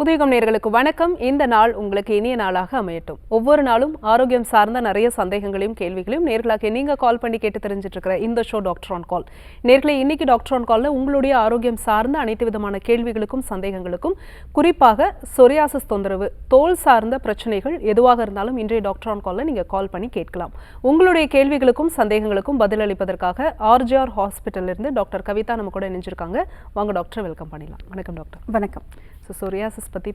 புதியகம் நேயர்களுக்கு வணக்கம். இந்த நாள் உங்களுக்கு இனிய நாளாக அமையட்டும். ஒவ்வொரு நாளும் ஆரோக்கியம் சார்ந்த நிறைய சந்தேகங்களையும் கேள்விகளையும் நேர்களாக நீங்க கால் பண்ணி கேட்டு தெரிஞ்சிட்டு இருக்கிற இந்த ஷோ டாக்டர் ஆன் கால். நேர்களே, இன்னைக்கு டாக்டர் ஆன் கால்ல உங்களுடைய ஆரோக்கியம் சார்ந்த அனைத்து விதமான கேள்விகளுக்கும் சந்தேகங்களுக்கும், குறிப்பாக சொரியாசிஸ் தொந்தரவு, தோல் சார்ந்த பிரச்சனைகள் எதுவாக இருந்தாலும் இன்றைய டாக்டர் ஆன் கால்ல நீங்க கால் பண்ணி கேட்கலாம். உங்களுடைய கேள்விகளுக்கும் சந்தேகங்களுக்கும் பதிலளிப்பதற்காக ஆர்ஜிஆர் ஹாஸ்பிட்டல்ல இருந்து டாக்டர் கவிதா நம்ம கூட இணைஞ்சிருக்காங்க. வாங்க டாக்டர், வெல்கம் பண்ணிடலாம். வணக்கம் டாக்டர். வணக்கம். சொரியாசிஸ் பற்றி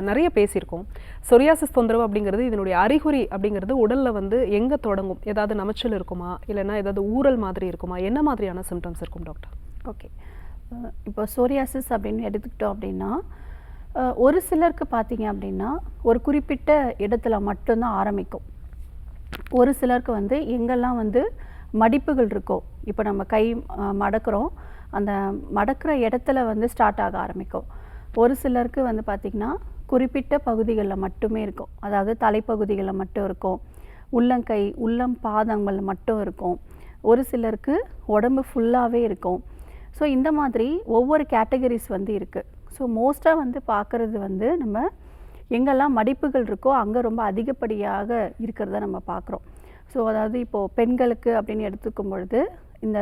நிறைய பேசியிருக்கோம். சொரியாசிஸ் தொந்தரவு அப்படிங்கிறது, இதனுடைய அறிகுறி அப்படிங்கிறது உடலில் எங்கே தொடங்கும்? ஏதாவது நமைச்சல் இருக்குமா, இல்லைன்னா ஏதாவது ஊறல் மாதிரி இருக்குமா, என்ன மாதிரியான சிம்டம்ஸ் இருக்கும் டாக்டர்? ஓகே, இப்போ சொரியாசிஸ் அப்படின்னு எடுத்துக்கிட்டோம் அப்படின்னா, ஒரு சிலருக்கு பார்த்தீங்க அப்படின்னா ஒரு குறிப்பிட்ட இடத்துல மட்டும்தான் ஆரம்பிக்கும். ஒரு சிலருக்கு எங்கெல்லாம் மடிப்புகள் இருக்கோ, இப்போ நம்ம கை மடக்கிறோம், அந்த மடக்கிற இடத்துல ஸ்டார்ட் ஆக ஆரம்பிக்கும். ஒரு சிலருக்கு பார்த்திங்கன்னா குறிப்பிட்ட பகுதிகளில் மட்டுமே இருக்கும், அதாவது தலைப்பகுதிகளில் மட்டும் இருக்கும், உள்ளங்கை உள்ளம் பாதங்கள் மட்டும் இருக்கும். ஒரு சிலருக்கு உடம்பு ஃபுல்லாகவே இருக்கும். ஸோ இந்த மாதிரி ஒவ்வொரு கேட்டகரிஸ் இருக்குது. ஸோ மோஸ்ட்டாக பார்க்குறது நம்ம எங்கெல்லாம் மடிப்புகள் இருக்கோ அங்கே ரொம்ப அதிகப்படியாக இருக்கிறத நம்ம பார்க்குறோம். ஸோ அதாவது இப்போது பெண்களுக்கு அப்படின்னு எடுத்துக்கும் பொழுது இந்த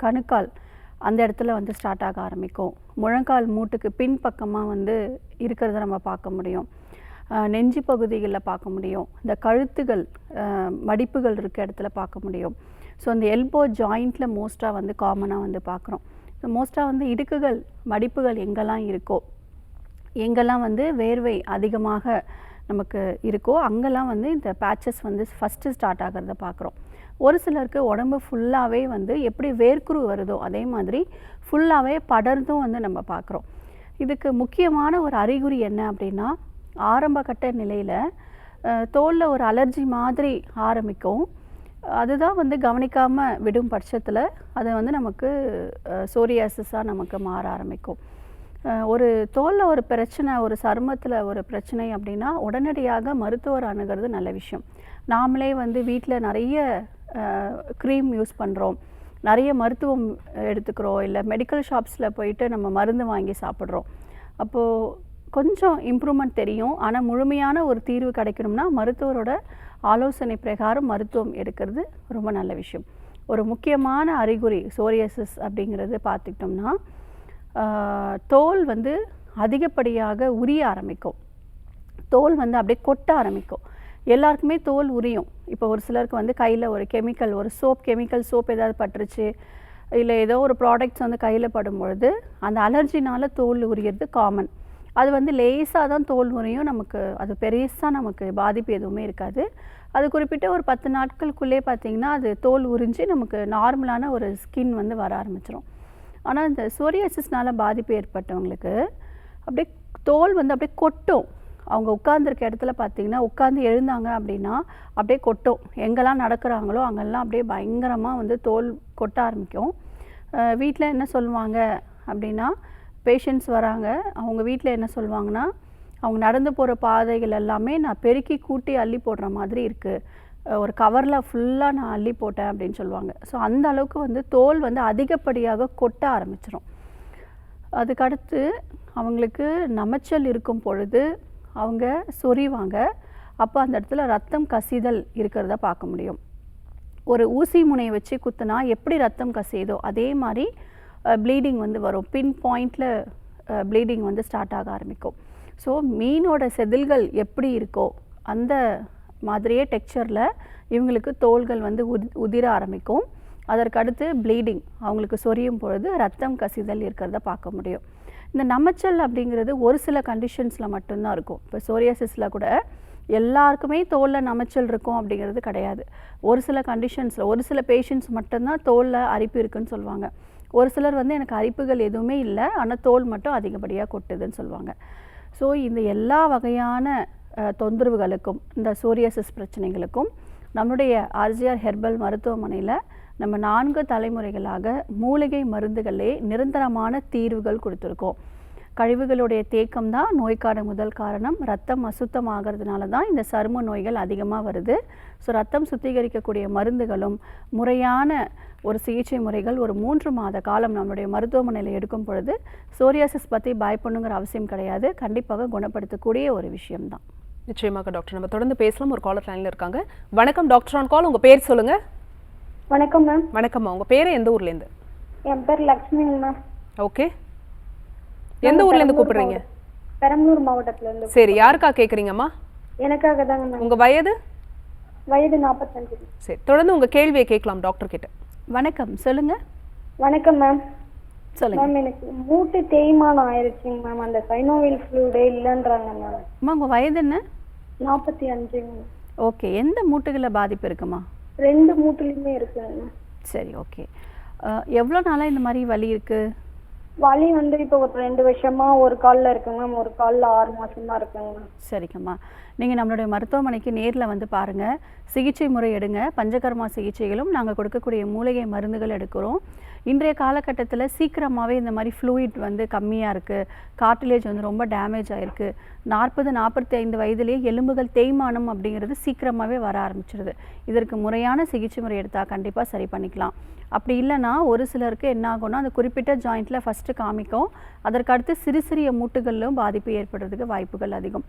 கணுக்கால் அந்த இடத்துல ஸ்டார்ட் ஆக ஆரம்பிக்கும். முழங்கால் மூட்டுக்கு பின்பக்கமாக இருக்கிறத நம்ம பார்க்க முடியும். நெஞ்சு பகுதிகளில் பார்க்க முடியும். இந்த கழுத்துகள் மடிப்புகள் இருக்க இடத்துல பார்க்க முடியும். ஸோ அந்த எல்போ ஜாயிண்டில் மோஸ்ட்டாக காமனாக பார்க்குறோம். ஸோ மோஸ்ட்டாக இடுக்குகள் மடிப்புகள் எங்கெல்லாம் இருக்கோ, எங்கெல்லாம் வேர்வை அதிகமாக நமக்கு இருக்கோ அங்கெல்லாம் இந்த பேச்சஸ் ஃபஸ்ட்டு ஸ்டார்ட் ஆகிறத பார்க்குறோம். ஒரு சிலருக்கு உடம்பு ஃபுல்லாகவே எப்படி வேர்க்குரு வருதோ அதே மாதிரி ஃபுல்லாகவே படர்ந்தும் நம்ம பார்க்குறோம். இதுக்கு முக்கியமான ஒரு அறிகுறி என்ன அப்படின்னா, ஆரம்ப கட்ட நிலையில் தோலில் ஒரு அலர்ஜி மாதிரி ஆரம்பிக்கும். அதுதான் கவனிக்காமல் விடும் பட்சத்தில் அது நமக்கு சோரியாசிஸாக நமக்கு மாற ஆரம்பிக்கும். ஒரு தோலில் ஒரு பிரச்சனை, ஒரு சருமத்தில் ஒரு பிரச்சனை அப்படின்னா உடனடியாக மருத்துவர் அணுகிறது நல்ல விஷயம். நாமளே வீட்டில் நிறைய க்ரீம் யூஸ் பண்ணுறோம், நிறைய மருத்துவம் எடுத்துக்கிறோம், இல்லை மெடிக்கல் ஷாப்ஸில் போயிட்டு நம்ம மருந்து வாங்கி சாப்பிட்றோம். அப்போது கொஞ்சம் இம்ப்ரூவ்மெண்ட் தெரியும். ஆனால் முழுமையான ஒரு தீர்வு கிடைக்கணும்னா மருத்துவரோட ஆலோசனை பிரகாரம் மருத்துவம் எடுக்கிறது ரொம்ப நல்ல விஷயம். ஒரு முக்கியமான அறிகுறி சோரியாசிஸ் அப்படிங்கிறது பார்த்துக்கிட்டோம்னா, தோல் அதிகப்படியாக உரிய ஆரம்பிக்கும். தோல் அப்படியே கொட்ட ஆரம்பிக்கும். எல்லாருக்குமே தோல் உரியும். இப்போ ஒரு சிலருக்கு கையில் ஒரு கெமிக்கல், ஒரு கெமிக்கல் சோப் ஏதாவது பட்டுருச்சு, இல்லை ஏதோ ஒரு ப்ராடக்ட்ஸ் கையில் படும்பொழுது அந்த அலர்ஜினால் தோல் உரியறது காமன். அது லேசாக தான் தோல் உரியும். நமக்கு அது பெருசாக நமக்கு பாதிப்பு எதுவுமே இருக்காது. அது குறிப்பிட்ட ஒரு 10 நாட்களுக்குள்ளே பார்த்திங்கன்னா அது தோல் உறிஞ்சி நமக்கு நார்மலான ஒரு ஸ்கின் வர ஆரம்பிச்சிடும். ஆனால் இந்த சோரியாசிஸ்னால் பாதிப்பு ஏற்பட்டவங்களுக்கு அப்படியே தோல் அப்படியே கொட்டும். அவங்க உட்கார்ந்துருக்க இடத்துல பார்த்திங்கன்னா உட்காந்து எழுந்தாங்க அப்படின்னா அப்படியே கொட்டும். எங்கெல்லாம் நடக்கிறாங்களோ அங்கெல்லாம் அப்படியே பயங்கரமாக தோல் கொட்ட ஆரம்பிக்கும். வீட்டில் என்ன சொல்லுவாங்க அப்படின்னா, பேஷண்ட்ஸ் வராங்க, அவங்க வீட்டில் என்ன சொல்லுவாங்கன்னா, அவங்க நடந்து போகிற பாதைகள் எல்லாமே நான் பெருக்கி கூட்டி அள்ளி போடுற மாதிரி இருக்குது, ஒரு கவரில் ஃபுல்லாக நான் அள்ளி போட்டேன் அப்படின்னு சொல்லுவாங்க. ஸோ அந்த அளவுக்கு தோல் அதிகப்படியாக கொட்ட ஆரம்பிச்சிடும். அதுக்கடுத்து அவங்களுக்கு நமைச்சல் இருக்கும் பொழுது அவங்க சொறிவாங்க. அப்போ அந்த இடத்துல ரத்தம் கசிதல் இருக்கிறத பார்க்க முடியும். ஒரு ஊசி முனையை வச்சு குத்துனா எப்படி ரத்தம் கசியுதோ அதே மாதிரி ப்ளீடிங் வரும். பின் பாயிண்டில் ப்ளீடிங் ஸ்டார்ட் ஆக ஆரம்பிக்கும். ஸோ மீனோட செதில்கள் எப்படி இருக்கோ அந்த மாதிரியே டெக்ஸ்சரில் இவங்களுக்கு தோள்கள் உதிர ஆரம்பிக்கும். அதற்கடுத்து ப்ளீடிங், அவங்களுக்கு சொரியும் பொழுது ரத்தம் கசிதல் இருக்கிறத பார்க்க முடியும். இந்த நமைச்சல் அப்படிங்கிறது ஒரு சில கண்டிஷன்ஸில் மட்டும்தான் இருக்கும். இப்போ சோரியாசிஸில் கூட எல்லாருக்குமே தோலில் நமைச்சல் இருக்கும் அப்படிங்கிறது கிடையாது. ஒரு சில கண்டிஷன்ஸில் ஒரு சில பேஷண்ட்ஸ் மட்டும்தான் தோலில் அரிப்பு இருக்குதுன்னு சொல்லுவாங்க. ஒரு சிலர் எனக்கு அரிப்புகள் எதுவுமே இல்லை, ஆனால் தோல் மட்டும் அதிகப்படியாக கொட்டுதுன்னு சொல்லுவாங்க. ஸோ இந்த எல்லா வகையான தொந்தரவுகளுக்கும், இந்த சோரியாசிஸ் பிரச்சனைகளுக்கும் நம்முடைய ஆர்ஜிஆர் ஹெர்பல் மருத்துவமனையில் நம்ம 4 தலைமுறைகளாக மூலிகை மருந்துகளே நிரந்தரமான தீர்வுகள் கொடுத்துருக்கோம். கழிவுகளுடைய தேக்கம் தான் நோய்க்கான முதல் காரணம். ரத்தம் அசுத்தமாகிறதுனால தான் இந்த சரும நோய்கள் அதிகமாக வருது. ஸோ ரத்தம் சுத்திகரிக்கக்கூடிய மருந்துகளும் முறையான ஒரு சிகிச்சை முறைகள் ஒரு 3 மாத காலம் நம்மளுடைய மருத்துவமனையில் எடுக்கும் பொழுது சோரியாசிஸ் பற்றி பயப்படணுங்கிற அவசியம் கிடையாது. கண்டிப்பாக குணப்படுத்தக்கூடிய ஒரு விஷயம்தான். நிச்சயமாக டாக்டர், நம்ம தொடர்ந்து பேசலாம். ஒரு காலர் லைன்ல இருக்காங்க. வணக்கம் டாக்டர் ஆன் கால், உங்க பேர் சொல்லுங்க. வணக்கம் மேம். வணக்கம்மா, உங்க பேரு எந்த ஊர்ல இருந்து? என் பேர் லக்ஷ்மிங்க மேம். ஓகே, எந்த ஊர்ல இருந்து கூப்பிடுறீங்க? பெரம்பலூர் மாவட்டத்துல இருந்து. சரி, யாருக்கா கேக்குறீங்கம்மா? எனக்காக தாங்க மேம். உங்க வயது? வயது 45. சரி, தொடர்ந்து உங்க கேள்வியை கேட்கலாம் டாக்டர் கிட்ட. வணக்கம், சொல்லுங்க. வணக்கம் மேம். சொல்லுங்க மேம், எனக்கு மூட்டு தேய்மானம் ஆயிருச்சுங்க மேம். அந்த சைனோவியல் ஃப்ளூயிடே இல்லைன்றாங்க மேம். அம்மா உங்கள் வயது என்ன? 45. ஓகே, எந்த மூட்டுகளில் பாதிப்பு இருக்குமா? 2 மூட்டுலையுமே இருக்குங்க மேம். சரி, ஓகே. எவ்வளோ நாளாக இந்த மாதிரி வலி இருக்குது? வலி வந்து இப்போ ஒரு 2 வருஷமா ஒரு காலில் இருக்குங்க மேம், ஒரு காலில் 6 மாசமா இருக்குங்க மேம். சரிங்கம்மா, நீங்கள் நம்மளுடைய மருத்துவமனைக்கு நேரில் வந்து பாருங்கள். சிகிச்சை முறை எடுங்க. பஞ்சகர்மா சிகிச்சைகளும் நாங்கள் கொடுக்கக்கூடிய மூலிகை மருந்துகள் எடுக்கிறோம். இன்றைய காலகட்டத்தில் சீக்கிரமாகவே இந்த மாதிரி ஃப்ளூயிட் வந்து கம்மியாக இருக்குது, கார்டிலேஜ் வந்து ரொம்ப டேமேஜ் ஆகிருக்கு. 40-45 வயதிலேயே எலும்புகள் தேய்மானம் அப்படிங்கிறது சீக்கிரமாகவே வர ஆரம்பிச்சிடுது. இதற்கு முறையான சிகிச்சை முறை எடுத்தால் கண்டிப்பாக சரி பண்ணிக்கலாம். அப்படி இல்லைன்னா ஒரு சிலருக்கு என்ன ஆகும்னா அந்த குறிப்பிட்ட ஜாயிண்ட்டில் ஃபஸ்ட்டு காமிக்கும், அதற்கடுத்து சிறு சிறிய மூட்டுகளிலும் பாதிப்பு ஏற்படுறதுக்கு வாய்ப்புகள் அதிகம்.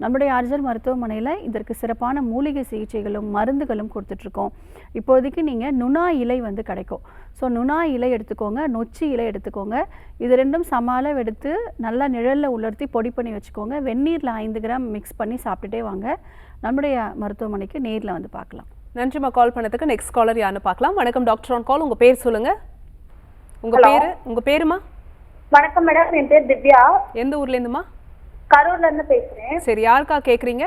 நம்முடைய ஆர்ஜர் மருத்துவமனையில் இதற்கு சிறப்பான மூலிகை சிகிச்சைகளும் மருந்துகளும் கொடுத்துட்ருக்கோம். இப்போதைக்கு நீங்கள் நுணா இலை வந்து கிடைக்கும். ஸோ நுணா இலை எடுத்துக்கோங்க, நொச்சி இலை எடுத்துக்கோங்க. இது ரெண்டும் சம அளவு எடுத்து நல்லா நிழலில் உலர்த்தி பொடி பண்ணி வச்சுக்கோங்க. வெந்நீரில் 5 கிராம் மிக்ஸ் பண்ணி சாப்பிட்டுட்டே வாங்க. நம்முடைய மருத்துவமனைக்கு நேரில் வந்து பார்க்கலாம். நன்றிம்மா கால் பண்ணதுக்கு. நெக்ஸ்ட் காலர் யாருன்னு பார்க்கலாம். வணக்கம் டாக்டர் ஆன் கால், உங்க பேர் சொல்லுங்க. உங்க பேருமா? வணக்கம் மேடம், என் பேர் திவ்யா. எந்த ஊர்ல இருந்துமா? கரூர்ல இருந்து பேசுறேன். சரி, யாருக்கா கேக்குறீங்க?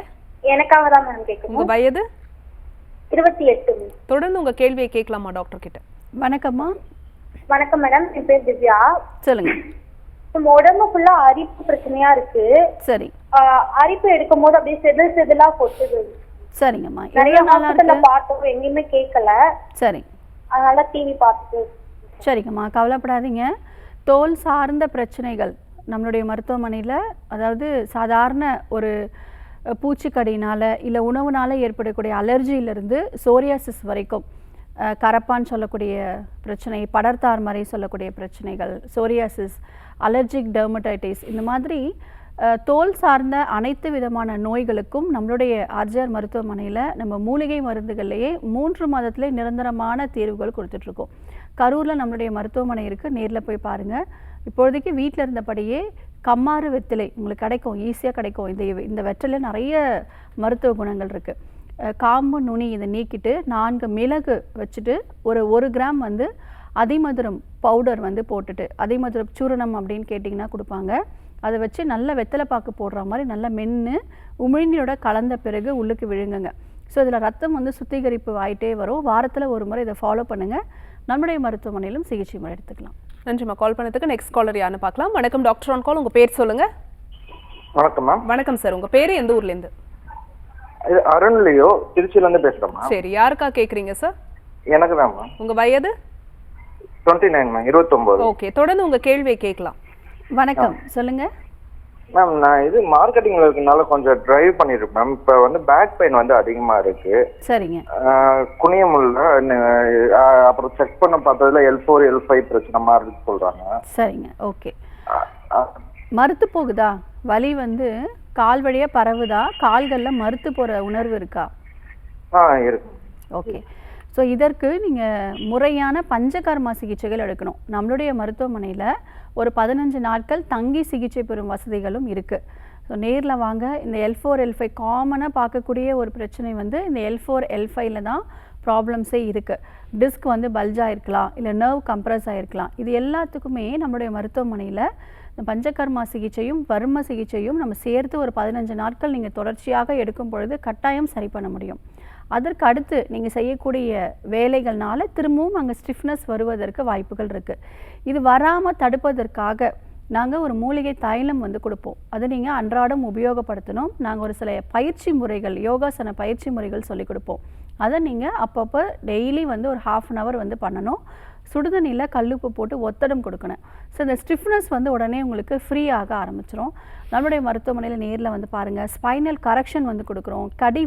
எனக்காக தான் மேம் கேட்குறேன். உங்க வயது? 28. தொடர்ந்து உங்க கேள்வியை கேட்கலாமா டாக்டர் கிட்ட? வணக்கம்மா. வணக்கம் மேடம், என் பேர் திவ்யா. சொல்லுங்க. நம்ம உடம்பு ஃபுல்லா அரிப்பு பிரச்சனையா இருக்கு. சரி. அரிப்பு எடுக்கும் போது அப்படியே செதிலா கொட்டுது. சரிங்கம்மா, நிறைய ஹாஸ்பிட்டல்ல பார்த்தோம், எங்கேயுமே கேட்கல. சரி, அதனால டிவி பார்த்துட்டு. சரிங்கம்மா, கவலைப்படாதீங்க. தோல் சார்ந்த பிரச்சனைகள் நம்மளுடைய மருத்துவமனையில், அதாவது சாதாரண ஒரு பூச்சிக்கடினால் இல்லை உணவுனால் ஏற்படக்கூடிய அலர்ஜியிலிருந்து சோரியாசிஸ் வரைக்கும், கரப்பான் சொல்லக்கூடிய பிரச்சனை, படர்தார் மாதிரி சொல்லக்கூடிய பிரச்சனைகள், சோரியாசிஸ், அலர்ஜிக் டெர்மடைட்டிஸ், இந்த மாதிரி தோல் சார்ந்த அனைத்து விதமான நோய்களுக்கும் நம்மளுடைய ஆர்ஜிஆர் மருத்துவமனையில் நம்ம மூலிகை மருந்துகள்லேயே 3 மாதத்திலே நிரந்தரமான தீர்வுகள் கொடுத்துட்ருக்கோம். கரூரில் நம்மளுடைய மருத்துவமனை இருக்குது, நேரில் போய் பாருங்கள். இப்போதைக்கு வீட்டில் இருந்தபடியே கம்மாறு வெற்றிலை உங்களுக்கு கிடைக்கும், ஈஸியாக கிடைக்கும். இந்த வெற்றில நிறைய மருத்துவ குணங்கள் இருக்குது. காம்பு நுனி இதை நீக்கிட்டு 4 மிளகு வச்சுட்டு ஒரு 1 கிராம் வந்து அதிமதுரம் பவுடர் வந்து போட்டுட்டு, அதிமதுரம் சூரணம் அப்படின்னு கேட்டிங்கன்னா கொடுப்பாங்க. அதை வச்சு நல்ல வெத்தலை பாக்கு போடுற மாதிரி நல்லா மென்று உமிழ்நீரோட கலந்த பிறகு உள்ளுக்கு விழுங்குங்க. ஸோ இதில் ரத்தம் வந்து சுத்திகரிப்பு ஆகிட்டே வரும். வாரத்தில் ஒரு முறை இதை ஃபாலோ பண்ணுங்கள். நம்முடைய மருத்துவமனையிலும் சிகிச்சை முறை எடுத்துக்கலாம். நன்றிம்மா கால் பண்ணதுக்கு. நெக்ஸ்ட் காலர் யாருன்னு பார்க்கலாம். வணக்கம் டாக்டர் ஆன் கால், உங்க பேர் சொல்லுங்க. வணக்கம் மேம். வணக்கம் சார், உங்க பேரு எந்த ஊர்ல இருந்து? அருண்லியோ, திருச்சியில இருந்து பேசுறேன் மேம். சரி, யாருக்கா கேக்குறீங்க சார்? எனக்கு தான் மேம். உங்க வயது? 29 மேம், 29. ஓகே, தொடர்ந்து உங்க கேள்வியை கேட்கலாம். வணக்கம், சொல்லுங்க மேம். நான் இது மார்க்கெட்டிங்ல இருக்கனால கொஞ்சம் டிரைவ் பண்ணிருக்கேன் மேம். இப்போ வந்து பேக் பெயின் வந்து அதிகமா இருக்கு. சரிங்க. குனிய முடியல. அப்புறம் செக் பண்ண பார்த்ததுல L4 L5 பிரச்சனை மாதிரி இருக்கு சொல்றாங்க. சரிங்க, ஓகே. மறுத்து போகுதா? வலி வந்து கால் வழியா பரவுதா? கால்களில் மறுத்து போகிற உணர்வு இருக்கா? இருக்கு. ஓகே. ஸோ இதற்கு நீங்கள் முறையான பஞ்சகர்மா சிகிச்சைகள் எடுக்கணும். நம்மளுடைய மருத்துவமனையில் ஒரு 15 நாட்கள் தங்கி சிகிச்சை பெறும் வசதிகளும் இருக்குது. ஸோ நேரில் வாங்க. இந்த L4 L5 காமனாக பார்க்கக்கூடிய ஒரு பிரச்சனை வந்து இந்த L4 L5ல தான் ப்ராப்ளம்ஸே இருக்குது. டிஸ்க் வந்து பல்ஜாக இருக்கலாம், இல்லை நர்வ் கம்ப்ரஸ் ஆகிருக்கலாம். இது எல்லாத்துக்குமே நம்மளுடைய மருத்துவமனையில் இந்த பஞ்சகர்மா சிகிச்சையும் வர்ம சிகிச்சையும் நம்ம சேர்த்து ஒரு 15 நாட்கள் நீங்கள் தொடர்ச்சியாக எடுக்கும் பொழுது கட்டாயம் சரி பண்ண முடியும். அதற்கு அடுத்து நீங்கள் செய்யக்கூடிய வேலைகள்னால திரும்பவும் அங்கே ஸ்டிஃப்னஸ் வருவதற்கு வாய்ப்புகள் இருக்குது. இது வராமல் தடுப்பதற்காக நாங்கள் ஒரு மூலிகை தைலம் வந்து கொடுப்போம். அதை நீங்கள் அன்றாடம் உபயோகப்படுத்தணும். நாங்கள் ஒரு சில பயிற்சி முறைகள், யோகாசன பயிற்சி முறைகள் சொல்லிக் கொடுப்போம். அதை நீங்கள் அப்பப்போ டெய்லி வந்து ஒரு 1/2 அன் ஹவர் வந்து பண்ணணும். சுடுதண்ணியில் கல்லுப்பு போட்டு ஒத்தடம் கொடுக்கணும். ஸோ இந்த ஸ்டிஃப்னஸ் வந்து உடனே உங்களுக்கு ஃப்ரீ ஆக ஆரம்பிச்சிடும். நம்மளுடைய மருத்துவமனையில் நேரில் வந்து பாருங்கள். ஸ்பைனல் கரெக்ஷன் வந்து கொடுக்குறோம். கடி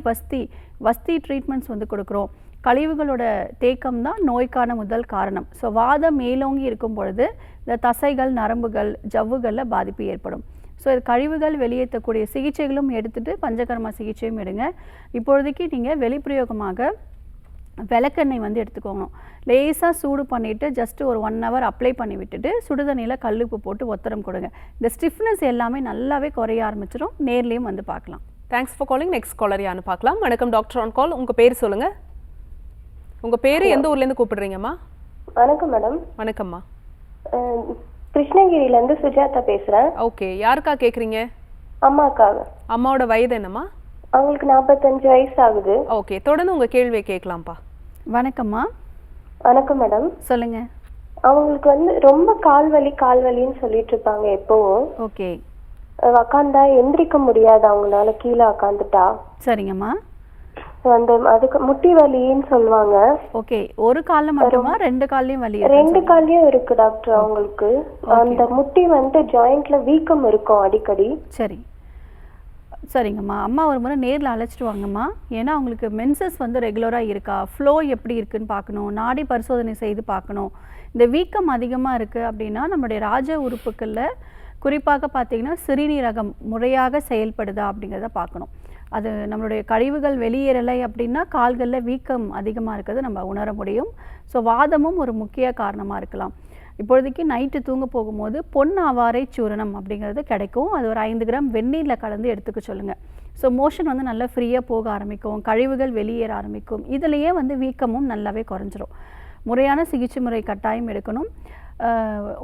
வஸ்தி ட்ரீட்மெண்ட்ஸ் வந்து கொடுக்குறோம். கழிவுகளோட தேக்கம் தான் நோய்க்கான முதல் காரணம். ஸோ வாதம் மேலோங்கி இருக்கும் பொழுது இந்த தசைகள், நரம்புகள், ஜவ்வுகளில் பாதிப்பு ஏற்படும். ஸோ இது கழிவுகள் வெளியேற்றக்கூடிய சிகிச்சைகளும் எடுத்துகிட்டு பஞ்சகர்மா சிகிச்சையும் எடுங்க. இப்பொழுதைக்கு நீங்கள் வெளிப்பிரயோகமாக விளக்கெண்ணெய் வந்து எடுத்துக்கோங்க. லேசாக சூடு பண்ணிவிட்டு ஜஸ்ட் ஒரு 1 hour அப்ளை பண்ணி விட்டுட்டு சுடுதண்ணியில் கல்லுப்பு போட்டு ஒத்தடம் கொடுங்க. இந்த ஸ்டிஃப்னஸ் எல்லாமே நல்லாவே குறைய ஆரம்பிச்சிடும். நேர்லேயும் வந்து பார்க்கலாம். Thanks for calling. Next caller யான்னு பார்க்கலாம். வணக்கம் டாக்டர் ஆன் கால். உங்கள் பேர் சொல்லுங்கள். உங்கள் பேர் எந்த ஊர்லேருந்து கூப்பிடுறீங்கம்மா? வணக்கம் மேடம். வணக்கம்மா. கிருஷ்ணகிரியிலேருந்து சுஜாதா பேசுகிறேன். ஓகே, யாருக்கா கேட்குறீங்க? அம்மாக்காக. அம்மாவோட வயது என்னம்மா? அவங்களுக்கு 45 வயசு ஆகுது. ஓகே, தொடர்ந்து உங்கள் கேள்வியை கேட்கலாம்ப்பா. வணக்கம்மா. வணக்கம் மேடம். சொல்லுங்கள். அவங்களுக்கு வந்து ரொம்ப கால்வலின்னு சொல்லிட்டு இருப்பாங்க எப்பவும். ஓகே. உக்காந்தா எந்திரிக்க முடியாது அவங்களால, கீழே உக்காந்துட்டா. சரிங்கம்மா. அதுக்கு முட்டி வலின்னு சொல்லுவாங்க. ஓகே, ஒரு காலில் மட்டுமா 2 கால்லையும் வலி? 2 கால்லயும் இருக்கு டாக்டர் அவங்களுக்கு. அந்த முட்டி வந்து ஜாயிண்ட்ல வீக்கம் இருக்கும் அடிக்கடி. சரிங்கம்மா. அம்மா ஒரு முறை நேரில் அழைச்சிட்டு வாங்கம்மா. ஏன்னா அவங்களுக்கு மென்சஸ் வந்து ரெகுலராக இருக்கா, ஃப்ளோ எப்படி இருக்குன்னு பார்க்கணும், நாடி பரிசோதனை செய்து பார்க்கணும். இந்த வீக்கம் அதிகமாக இருக்குது அப்படின்னா நம்மளுடைய ராஜ உறுப்புகளில் குறிப்பாக பார்த்திங்கன்னா சிறுநீரகம் முறையாக செயல்படுதா அப்படிங்கிறத பார்க்கணும். அது நம்மளுடைய கழிவுகள் வெளியேறலை அப்படின்னா கால்களில் வீக்கம் அதிகமாக இருக்கிறது நம்ம உணர முடியும். ஸோ வாதமும் ஒரு முக்கிய காரணமாக இருக்கலாம். இப்பொழுதைக்கு நைட்டு தூங்க போகும்போது பொன் ஆவாரை சூரணம் அப்படிங்கிறது கிடைக்கும். அது ஒரு 5 கிராம் வெந்நீரில் கலந்து எடுத்துக்க சொல்லுங்கள். ஸோ மோஷன் வந்து நல்லா ஃப்ரீயாக போக ஆரம்பிக்கும், கழிவுகள் வெளியேற ஆரம்பிக்கும். இதுலேயே வந்து வீக்கமும் நல்லாவே குறைஞ்சிரும். முறையான சிகிச்சை முறை கட்டாயம் எடுக்கணும்.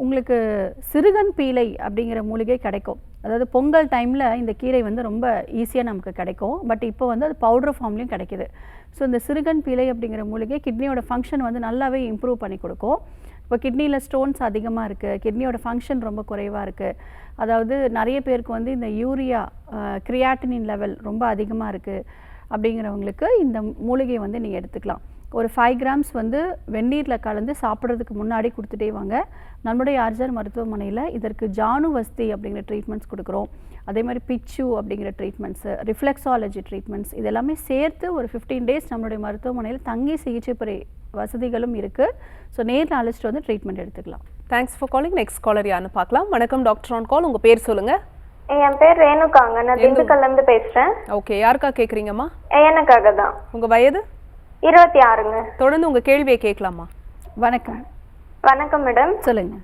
உங்களுக்கு சிறுகன் பீலை அப்படிங்கிற மூலிகை கிடைக்கும். அதாவது பொங்கல் டைமில் இந்த கீரை வந்து ரொம்ப ஈஸியாக நமக்கு கிடைக்கும். பட் இப்போ வந்து அது பவுடர் ஃபார்ம்லேயும் கிடைக்கிது. ஸோ இந்த சிறுகன் பீலை அப்படிங்கிற மூலிகை கிட்னியோட ஃபங்க்ஷன் வந்து நல்லாவே இம்ப்ரூவ் பண்ணி கொடுக்கும். இப்போ கிட்னியில் ஸ்டோன்ஸ் அதிகமாக இருக்குது, கிட்னியோட ஃபங்க்ஷன் ரொம்ப குறைவாக இருக்குது. அதாவது நிறைய பேருக்கு வந்து இந்த யூரியா கிரியாட்டினின் லெவல் ரொம்ப அதிகமாக இருக்குது அப்படிங்கிறவங்களுக்கு இந்த மூலிகை வந்து நீங்கள் எடுத்துக்கலாம். ஒரு 5 கிராம்ஸ் வந்து வெந்நீரில் கலந்து சாப்பிட்றதுக்கு முன்னாடி கொடுத்துட்டே வாங்க. நம்முடைய ஆர்ஜர் மருத்துவமனையில் இதற்கு ஜானுவஸ்தி அப்படிங்கிற ட்ரீட்மெண்ட்ஸ் கொடுக்குறோம். அதே மாதிரி பிச்சு அப்படிங்கிற ட்ரீட்மெண்ட்ஸு, ரிஃப்ளெக்ஸாலஜி ட்ரீட்மெண்ட்ஸ் இதெல்லாமே சேர்த்து ஒரு 15 டேஸ் நம்மளுடைய மருத்துவமனையில் தங்கி சிகிச்சை பெற வசதிகளும் இருக்குது. ஸோ நேரில் அழைச்சிட்டு வந்து ட்ரீட்மெண்ட் எடுத்துக்கலாம். Thanks for calling. Next caller யாருன்னு பார்க்கலாம். வணக்கம் டாக்டர் ஆன் கால். உங்கள் பேர் சொல்லுங்கள். என் பேர் ரேணுகாங்க. நான் திண்டுக்கல்லேருந்து பேசுகிறேன். ஓகே, யாருக்கா கேட்குறீங்கம்மா? எனக்காக தான். உங்கள் வயது? 26ங்க. தொடர்ந்து உங்கள் கேள்வியை கேட்கலாமா? வணக்கம். வணக்கம் மேடம். சொல்லுங்கள்.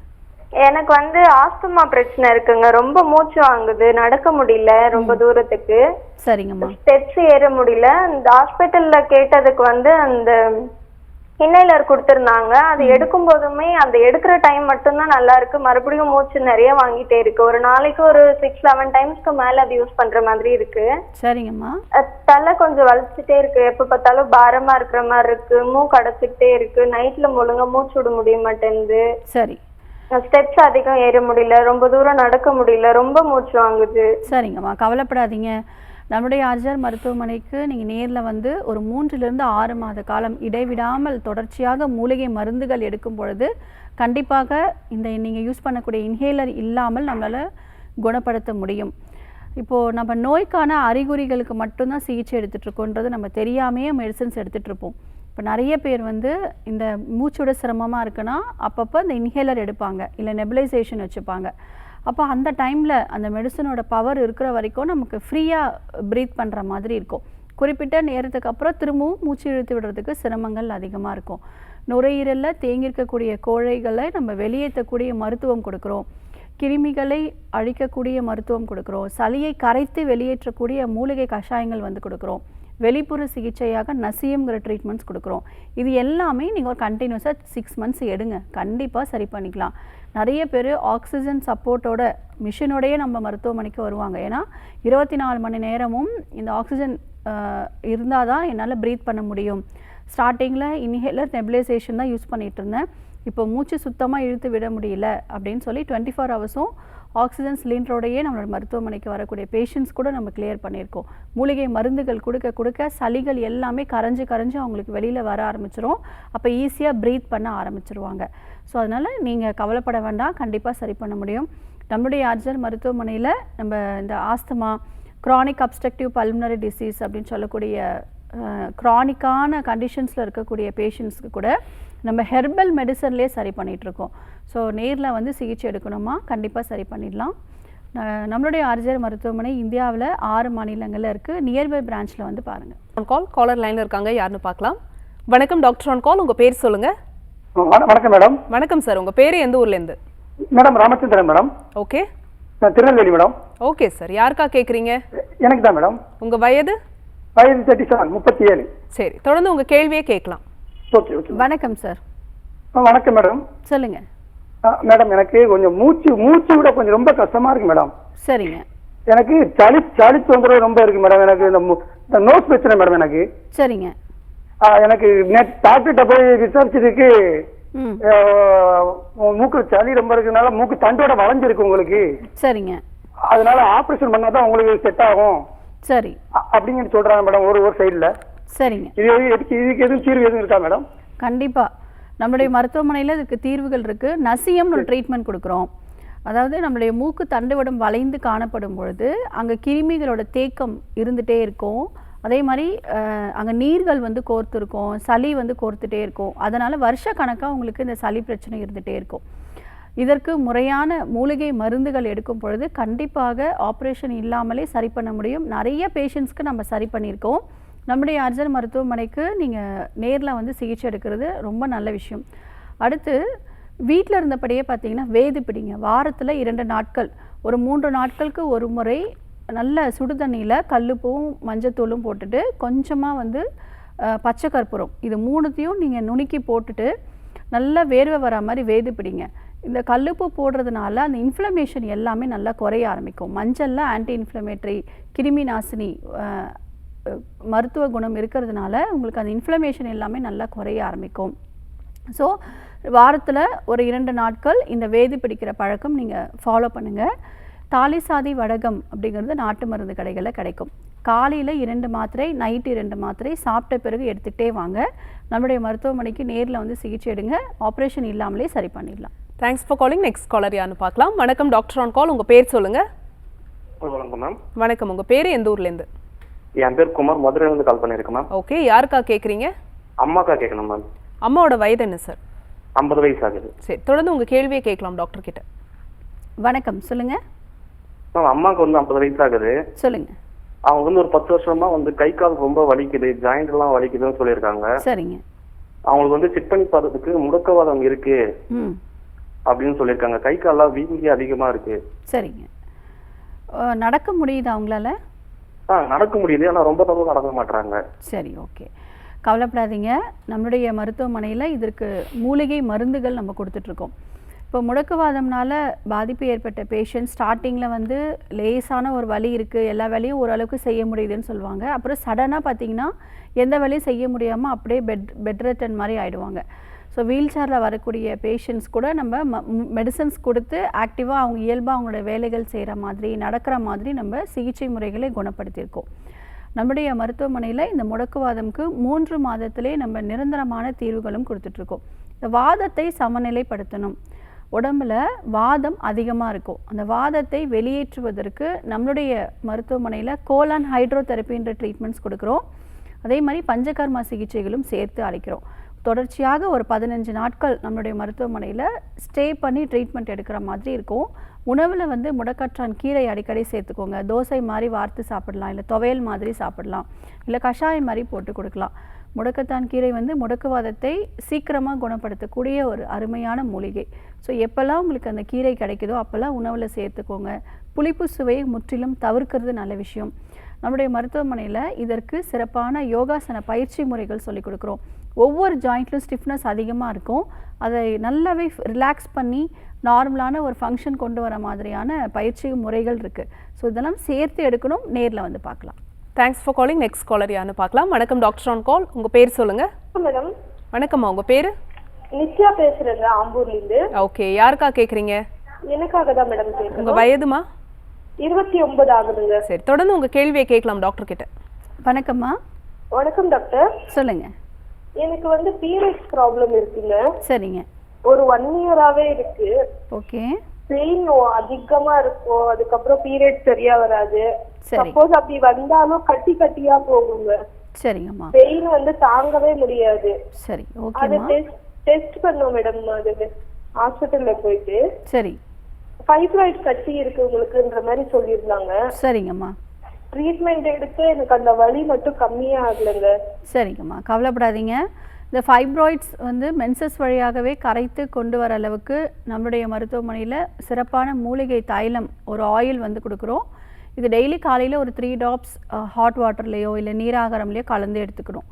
எனக்கு வந்து ஆஸ்துமா பிரச்சனை இருக்குங்க. ரொம்ப மூச்சு வாங்குது, நடக்க முடியல ரொம்ப தூரத்துக்கு. சரிங்கம்மா. ஸ்டெப்ஸ் ஏற முடியல. இந்த ஹாஸ்பிட்டல்ல கேட்டதுக்கு வந்து அந்த இன்ஹேலர் கொடுத்துருந்தாங்க. அது எடுக்கும் போதுமே அந்த எடுக்கிற டைம் மட்டும்தான் நல்லா இருக்கு, மறுபடியும் மூச்சு நிறைய வாங்கிட்டே இருக்கு. ஒரு நாளைக்கு ஒரு 6-11 டைம்ஸ்க்கு மேல அது யூஸ் பண்ற மாதிரி இருக்கு. சரிங்கம்மா. தலை கொஞ்சம் வலிச்சுட்டே இருக்கு, எப்ப பார்த்தாலும் பாரமா இருக்கிற மாதிரி இருக்கு, மூக்கு அடைச்சிக்கிட்டே இருக்கு, நைட்ல ஒழுங்கா மூச்சு விட முடிய மாட்டேங்குது. சரி. ஸ்டெப்ஸ் அதிகம் ஏற முடியல, ரொம்ப தூரம் நடக்க முடியல, ரொம்ப மூச்சு வாங்குது. சரிங்கம்மா, கவலைப்படாதீங்க. நம்முடைய ஆர்ஜர் மருத்துவமனைக்கு நீங்கள் நேரில் வந்து ஒரு 3லிருந்து 6 மாத காலம் இடைவிடாமல் தொடர்ச்சியாக மூலிகை மருந்துகள் எடுக்கும் பொழுது கண்டிப்பாக இந்த நீங்கள் யூஸ் பண்ணக்கூடிய இன்ஹேலர் இல்லாமல் நம்மளால் குணப்படுத்த முடியும். இப்போது நம்ம நோய்க்கான அறிகுறிகளுக்கு மட்டும்தான் சிகிச்சை எடுத்துகிட்ருக்கோன்றது நம்ம தெரியாமையே மெடிசன்ஸ் எடுத்துகிட்ருப்போம். இப்போ நிறைய பேர் வந்து இந்த மூச்சோட சிரமமாக இருக்குன்னா அப்பப்போ இந்த இன்ஹேலர் எடுப்பாங்க, இல்லை நெபுலைசேஷன் வச்சுப்பாங்க. அப்போ அந்த டைமில் அந்த மெடிசனோட பவர் இருக்கிற வரைக்கும் நமக்கு ஃப்ரீயாக ப்ரீத் பண்ணுற மாதிரி இருக்கும். குறிப்பிட்ட நேரத்துக்கு அப்புறம் திரும்பவும் மூச்சு இழுத்து விடுறதுக்கு சிரமங்கள் அதிகமாக இருக்கும். நுரையீரலில் தேங்கியிருக்கக்கூடிய கோழைகளை நம்ம வெளியேற்றக்கூடிய மருத்துவம் கொடுக்குறோம். கிருமிகளை அழிக்கக்கூடிய மருத்துவம் கொடுக்குறோம். சளியை கரைத்து வெளியேற்றக்கூடிய மூலிகை கஷாயங்கள் வந்து கொடுக்குறோம். வெளிப்புற சிகிச்சையாக நசியம்ங்கிற ட்ரீட்மெண்ட்ஸ் கொடுக்குறோம். இது எல்லாமே நீங்கள் ஒரு கண்டினியூஸாக 6 மந்த்ஸ் எடுங்க, கண்டிப்பாக சரி பண்ணிக்கலாம். நிறைய பேர் ஆக்சிஜன் சப்போர்ட்டோட மிஷினோடையே நம்ம மருத்துவமனைக்கு வருவாங்க. ஏன்னா 24 மணி நேரமும் இந்த ஆக்சிஜன் இருந்தால் தான் என்னால் ப்ரீத் பண்ண முடியும். ஸ்டார்டிங்கில் இன்ஹேலர் நெபுலைசேஷன் தான் யூஸ் பண்ணிகிட்டு இருந்தேன். இப்போ மூச்சு சுத்தமாக இழுத்து விட முடியல அப்படின்னு சொல்லி 24 ஹவர்ஸும் ஆக்சிஜன் சிலிண்டரோடையே நம்மளோட மருத்துவமனைக்கு வரக்கூடிய பேஷண்ட்ஸ் கூட நம்ம கிளியர் பண்ணியிருக்கோம். மூலிகை மருந்துகள் கொடுக்க கொடுக்க சளிகள் எல்லாமே கரைஞ்சு அவங்களுக்கு வெளியில் வர ஆரம்பிச்சிரும். அப்போ ஈஸியாக ப்ரீத் பண்ண ஆரம்பிச்சிருவாங்க. ஸோ அதனால் நீங்கள் கவலைப்பட வேண்டாம், கண்டிப்பாக சரி பண்ண முடியும். நம்முடைய ஆர்ஜிஆர் மருத்துவமனையில் நம்ம இந்த asthma, chronic obstructive pulmonary disease அப்படின்னு சொல்லக்கூடிய க்ரானிக்கான கண்டிஷன்ஸில் இருக்கக்கூடிய பேஷண்ட்ஸ்க்கு கூட நம்ம ஹெர்பல் மெடிசன்லேயே சரி பண்ணிகிட்ருக்கோம். ஸோ நேரில் வந்து சிகிச்சை எடுக்கணுமா, கண்டிப்பாக சரி பண்ணிடலாம். நம்மளுடைய ஆர்ஜிஆர் மருத்துவமனை இந்தியாவில் 6 மாநிலங்களில் இருக்குது. நியர்பை பிரான்ச்சில் வந்து பாருங்கள். காலர் லைனில் இருக்காங்க, யாருன்னு பார்க்கலாம். வணக்கம் டாக்டர் ஆன் கால், உங்கள் பேர் சொல்லுங்கள். வணக்கம் மேடம். வணக்கம் சார், உங்கள் பேர் எந்த ஊர்லேருந்து? Madam Ramachandran madam. Okay, Tirunelveli madam. Okay sir, யாருக்கா கேட்குறீங்க? எனக்கு தான் மேடம். உங்கள் வயது? வயது 37, 37. சரி, தொடர்ந்து உங்கள் கேள்வியே கேட்கலாம். Okay okay. வணக்கம் சார். வணக்கம் மேடம். சொல்லுங்கள். மேடம் எனக்கு கொஞ்சம் மூச்சு விட கொஞ்சம் ரொம்ப கஷ்டமா இருக்கு மேடம். சரிங்க. எனக்கு சளி தொந்தரவு ரொம்ப இருக்கு மேடம். எனக்கு இந்த நோஸ் பிரச்சனை மேடம் எனக்கு. சரிங்க. எனக்கு டாக்டர்கிட்ட போய் விசாரிச்சதுக்கு மூக்கு சளி ரொம்ப இருக்குனால மூக்கு தண்டோட வளைஞ்சிருக்கு உங்களுக்கு. சரிங்க. அதனால ஆபரேஷன் பண்ணாதான் உங்களுக்கு செட் ஆகும். சரி அப்படிங்கன்னு சொல்றாங்க மேடம் ஒரு சைடுல. சரிங்க. இதுக்கு எதுவும் தீர்வு எதுவும் இருக்கா மேடம்? கண்டிப்பாக நம்மளுடைய மருத்துவமனையில் இதுக்கு தீர்வுகள் இருக்குது. நசியம்னு ஒரு ட்ரீட்மெண்ட் கொடுக்குறோம். அதாவது நம்மளுடைய மூக்கு தண்டுவடம் வளைந்து காணப்படும் பொழுது அங்கே கிருமிகளோட தேக்கம் இருந்துகிட்டே இருக்கும். அதே மாதிரி அங்கே நீர்கள் வந்து கோர்த்து இருக்கும், சளி வந்து கோர்த்துட்டே இருக்கும். அதனால் வருஷ கணக்காக உங்களுக்கு இந்த சளி பிரச்சனை இருந்துகிட்டே இருக்கும். இதற்கு முறையான மூலிகை மருந்துகள் எடுக்கும் பொழுது கண்டிப்பாக ஆப்ரேஷன் இல்லாமலே சரி பண்ண முடியும். நிறைய பேஷண்ட்ஸ்க்கு நம்ம சரி பண்ணியிருக்கோம். நம்முடைய ஆர்ஜிஆர் மருத்துவமனைக்கு நீங்கள் நேரில் வந்து சிகிச்சை எடுக்கிறது ரொம்ப நல்ல விஷயம். அடுத்து வீட்டில் இருந்தபடியே பார்த்தீங்கன்னா வேது பிடிங்க. வாரத்தில் 2 நாட்கள், ஒரு 3 நாட்களுக்கு ஒரு முறை நல்ல சுடுதண்ணியில் கல்லுப்பூவும் மஞ்சத்தூளும் போட்டுட்டு கொஞ்சமாக வந்து பச்சை கற்பூரம், இது 3த்தையும் நீங்கள் நுணுக்கி போட்டுட்டு நல்லா வேர்வை வர மாதிரி வேது பிடிங்க. இந்த கல்லுப்பு போடுறதுனால அந்த இன்ஃப்ளமேஷன் எல்லாமே நல்லா குறைய ஆரம்பிக்கும். மஞ்சளில் ஆன்டி இன்ஃப்ளமேட்டரி கிருமி நாசினி மருத்துவ குணம் இருக்கிறதுனால உங்களுக்கு அந்த இன்ஃப்ளமேஷன் எல்லாமே நல்லா குறைய ஆரம்பிக்கும். ஸோ வாரத்தில் ஒரு 2 நாட்கள் இந்த வேதி பிடிக்கிற பழக்கம் நீங்கள் ஃபாலோ பண்ணுங்கள். தாலிசாதி வடகம் அப்படிங்கிறது நாட்டு மருந்து கடைகளில் கிடைக்கும். காலையில் 2 மாத்திரை, நைட்டு 2 மாத்திரை, சாப்பிட்ட பிறகு எடுத்துக்கிட்டே வாங்க. நம்மளுடைய மருத்துவமனைக்கு நேரில் வந்து சிகிச்சை எடுங்க. ஆப்ரேஷன் இல்லாமலே சரி பண்ணிடலாம். Thanks for calling. Next caller யாருன்னு பார்க்கலாம். வணக்கம் டாக்டர் ஆன் கால், உங்கள் பேர் சொல்லுங்கள். வணக்கம் மேம். வணக்கம், உங்கள் பேர் எந்த ஊர்லேருந்து? என் பேர் குமார், மதுரையிலேருந்து கால் பண்ணியிருக்கேன் மேம். ஓகே, யாருக்கா கேட்குறீங்க? அம்மாக்கா கேட்கணும் மேம். அம்மாவோட வயது என்ன சார்? 50 வயசு ஆகுது. சரி, தொடர்ந்து உங்கள் கேள்வியை கேட்கலாம் டாக்டர் கிட்ட. வணக்கம், சொல்லுங்கள். மேம் அம்மாவுக்கு வந்து 50 வயசு ஆகுது. சொல்லுங்கள். அவங்க வந்து ஒரு 10 வருஷமா வந்து கை கால் ரொம்ப வலிக்குது, ஜாயிண்ட் எல்லாம் வலிக்குதுன்னு சொல்லியிருக்காங்க. சரிங்க. அவங்களுக்கு வந்து செக் பண்ணி பார்த்ததுக்கு முடக்கவாதம் இருக்கு அப்படின்னு சொல்லியிருக்காங்க. கை கால்லாம் வீங்கி அதிகமா இருக்கு. சரிங்க. நடக்க முடியுது அவங்களால? நடக்க முடியுது, ஆனா ரொம்ப நடக்க மாட்டாங்க. சரி, ஓகே, கவலைப்படாதீங்க. நம்மளுடைய மருத்துவமனையில் இதற்கு மூலிகை மருந்துகள் நம்ம கொடுத்துட்ருக்கோம். இப்போ முடக்குவாதம்னால பாதிப்பு ஏற்பட்ட பேஷண்ட் ஸ்டார்டிங்கில் வந்து லேசான ஒரு வலி இருக்குது, எல்லா வேலையும் ஓரளவுக்கு செய்ய முடியுதுன்னு சொல்லுவாங்க. அப்புறம் சடனாக பார்த்தீங்கன்னா எந்த வேலையும் செய்ய முடியாமல் அப்படியே பெட் ரெட்டன் மாதிரி ஆகிடுவாங்க. ஸோ வீல் சேரில் வரக்கூடிய பேஷண்ட்ஸ் கூட நம்ம மெடிசன்ஸ் கொடுத்து ஆக்டிவாக அவங்க இயல்பாக அவங்களோட வேலைகள் செய்கிற மாதிரி, நடக்கிற மாதிரி நம்ம சிகிச்சை முறைகளை குணப்படுத்தியிருக்கோம். நம்முடைய மருத்துவமனையில் இந்த முடக்குவாதம்க்கு 3 மாதத்திலே நம்ம நிரந்தரமான தீர்வுகளும் கொடுத்துட்ருக்கோம். இந்த வாதத்தை சமநிலைப்படுத்தணும். உடம்புல வாதம் அதிகமாக இருக்கும். அந்த வாதத்தை வெளியேற்றுவதற்கு நம்மளுடைய மருத்துவமனையில் கோலான் ஹைட்ரோதெரப்பின்ற ட்ரீட்மெண்ட்ஸ் கொடுக்குறோம். அதே மாதிரி பஞ்சகர்மா சிகிச்சைகளும் சேர்த்து அளிக்கிறோம். தொடர்ச்சியாக ஒரு 15 நாட்கள் நம்மளுடைய மருத்துவமனையில் ஸ்டே பண்ணி ட்ரீட்மெண்ட் எடுக்கிற மாதிரி இருக்கும். உணவில் வந்து முடக்கற்றான் கீரை அடிக்கடி சேர்த்துக்கோங்க. தோசை மாதிரி வார்த்து சாப்பிடலாம், இல்லை துவையல் மாதிரி சாப்பிடலாம், இல்லை கஷாயம் மாதிரி போட்டு கொடுக்கலாம். முடக்கத்தான் கீரை வந்து முடக்குவாதத்தை சீக்கிரமாக குணப்படுத்தக்கூடிய ஒரு அருமையான மூலிகை. ஸோ எப்போல்லாம் உங்களுக்கு அந்த கீரை கிடைக்குதோ அப்போல்லாம் உணவில் சேர்த்துக்கோங்க. புளிப்பு சுவையை முற்றிலும் தவிர்க்கிறது நல்ல விஷயம். நம்முடைய மருத்துவமனையில் இதற்கு சிறப்பான யோகாசன பயிற்சி முறைகள் சொல்லிக் கொடுக்குறோம். ஒவ்வொரு ஜாயிண்ட்லும் ஸ்டிஃப்னஸ் அதிகமாக இருக்கும். அதை நல்லாவே ரிலாக்ஸ் பண்ணி நார்மலான ஒரு ஃபங்க்ஷன் கொண்டு வர மாதிரியான பயிற்சி முறைகள் இருக்குது. ஸோ இதெல்லாம் சேர்த்து எடுக்கணும். நேரில் வந்து பார்க்கலாம். Thanks for calling. Next caller யாருன்னு பார்க்கலாம். வணக்கம் டாக்டர் ஆன் கால், உங்கள் பேர் சொல்லுங்கள். மேடம் வணக்கம்மா, உங்கள் பேர்? நித்யா பேசுறேங்க, ஆம்பூர்லேருந்து. ஓகே, யாருக்கா கேட்குறீங்க? எனக்காக தான் மேடம் உங்க கேட்கணும். வயதுமா? 29 ஆகுதுங்க. சரி, தொடர்ந்து உங்க கேள்வியை கேட்கலாம் டாக்டர் கிட்ட. வணக்கம்மா, வணக்கம் டாக்டர். சொல்லுங்க. எனக்கு வந்து பீரியட்ஸ் ப்ராப்ளம் இருக்குங்க. சரிங்க. ஒரு 1 இயராவே இருக்கு. ஓகே. பெயின் அதிகமா இருக்கும். அதுக்கப்புறம் பீரியட் சரியா வராது. சரி. சப்போஸ் அப்படி வந்தாலும் கட்டி கட்டியா போகுங்க. சரிங்கம்மா. பெயின் வந்து தாங்கவே முடியாது. சரி, அது ஓகேம்மா. டெஸ்ட் பண்ணோம் மேடம். அது ஹாஸ்பிட்டல்ல போயிட்டு சரி. ஃபைப்ராய்ட் கட்டி இருக்கு உங்களுக்குன்ற மாதிரி சொல்லியிருந்தாங்க. சரிங்கம்மா. ட்ரீட்மெண்ட் எடுத்து எனக்கு அந்த வலி மட்டும் கம்மியா ஆகலைங்க. சரிங்கம்மா, கவலைப்படாதீங்க. இந்த ஃபைப்ராய்ட்ஸ் வந்து மென்சஸ் வழியாகவே கரைத்து கொண்டு வர அளவுக்கு நம்மளுடைய மருத்துவமனையில் சிறப்பான மூலிகை தைலம் ஒரு ஆயில் வந்து கொடுக்குறோம். இது டெய்லி காலையில் ஒரு 3 ட்ராப்ஸ் ஹாட் வாட்டர்லேயோ இல்லை நீராகாரம்லேயோ கலந்து எடுத்துக்கணும்.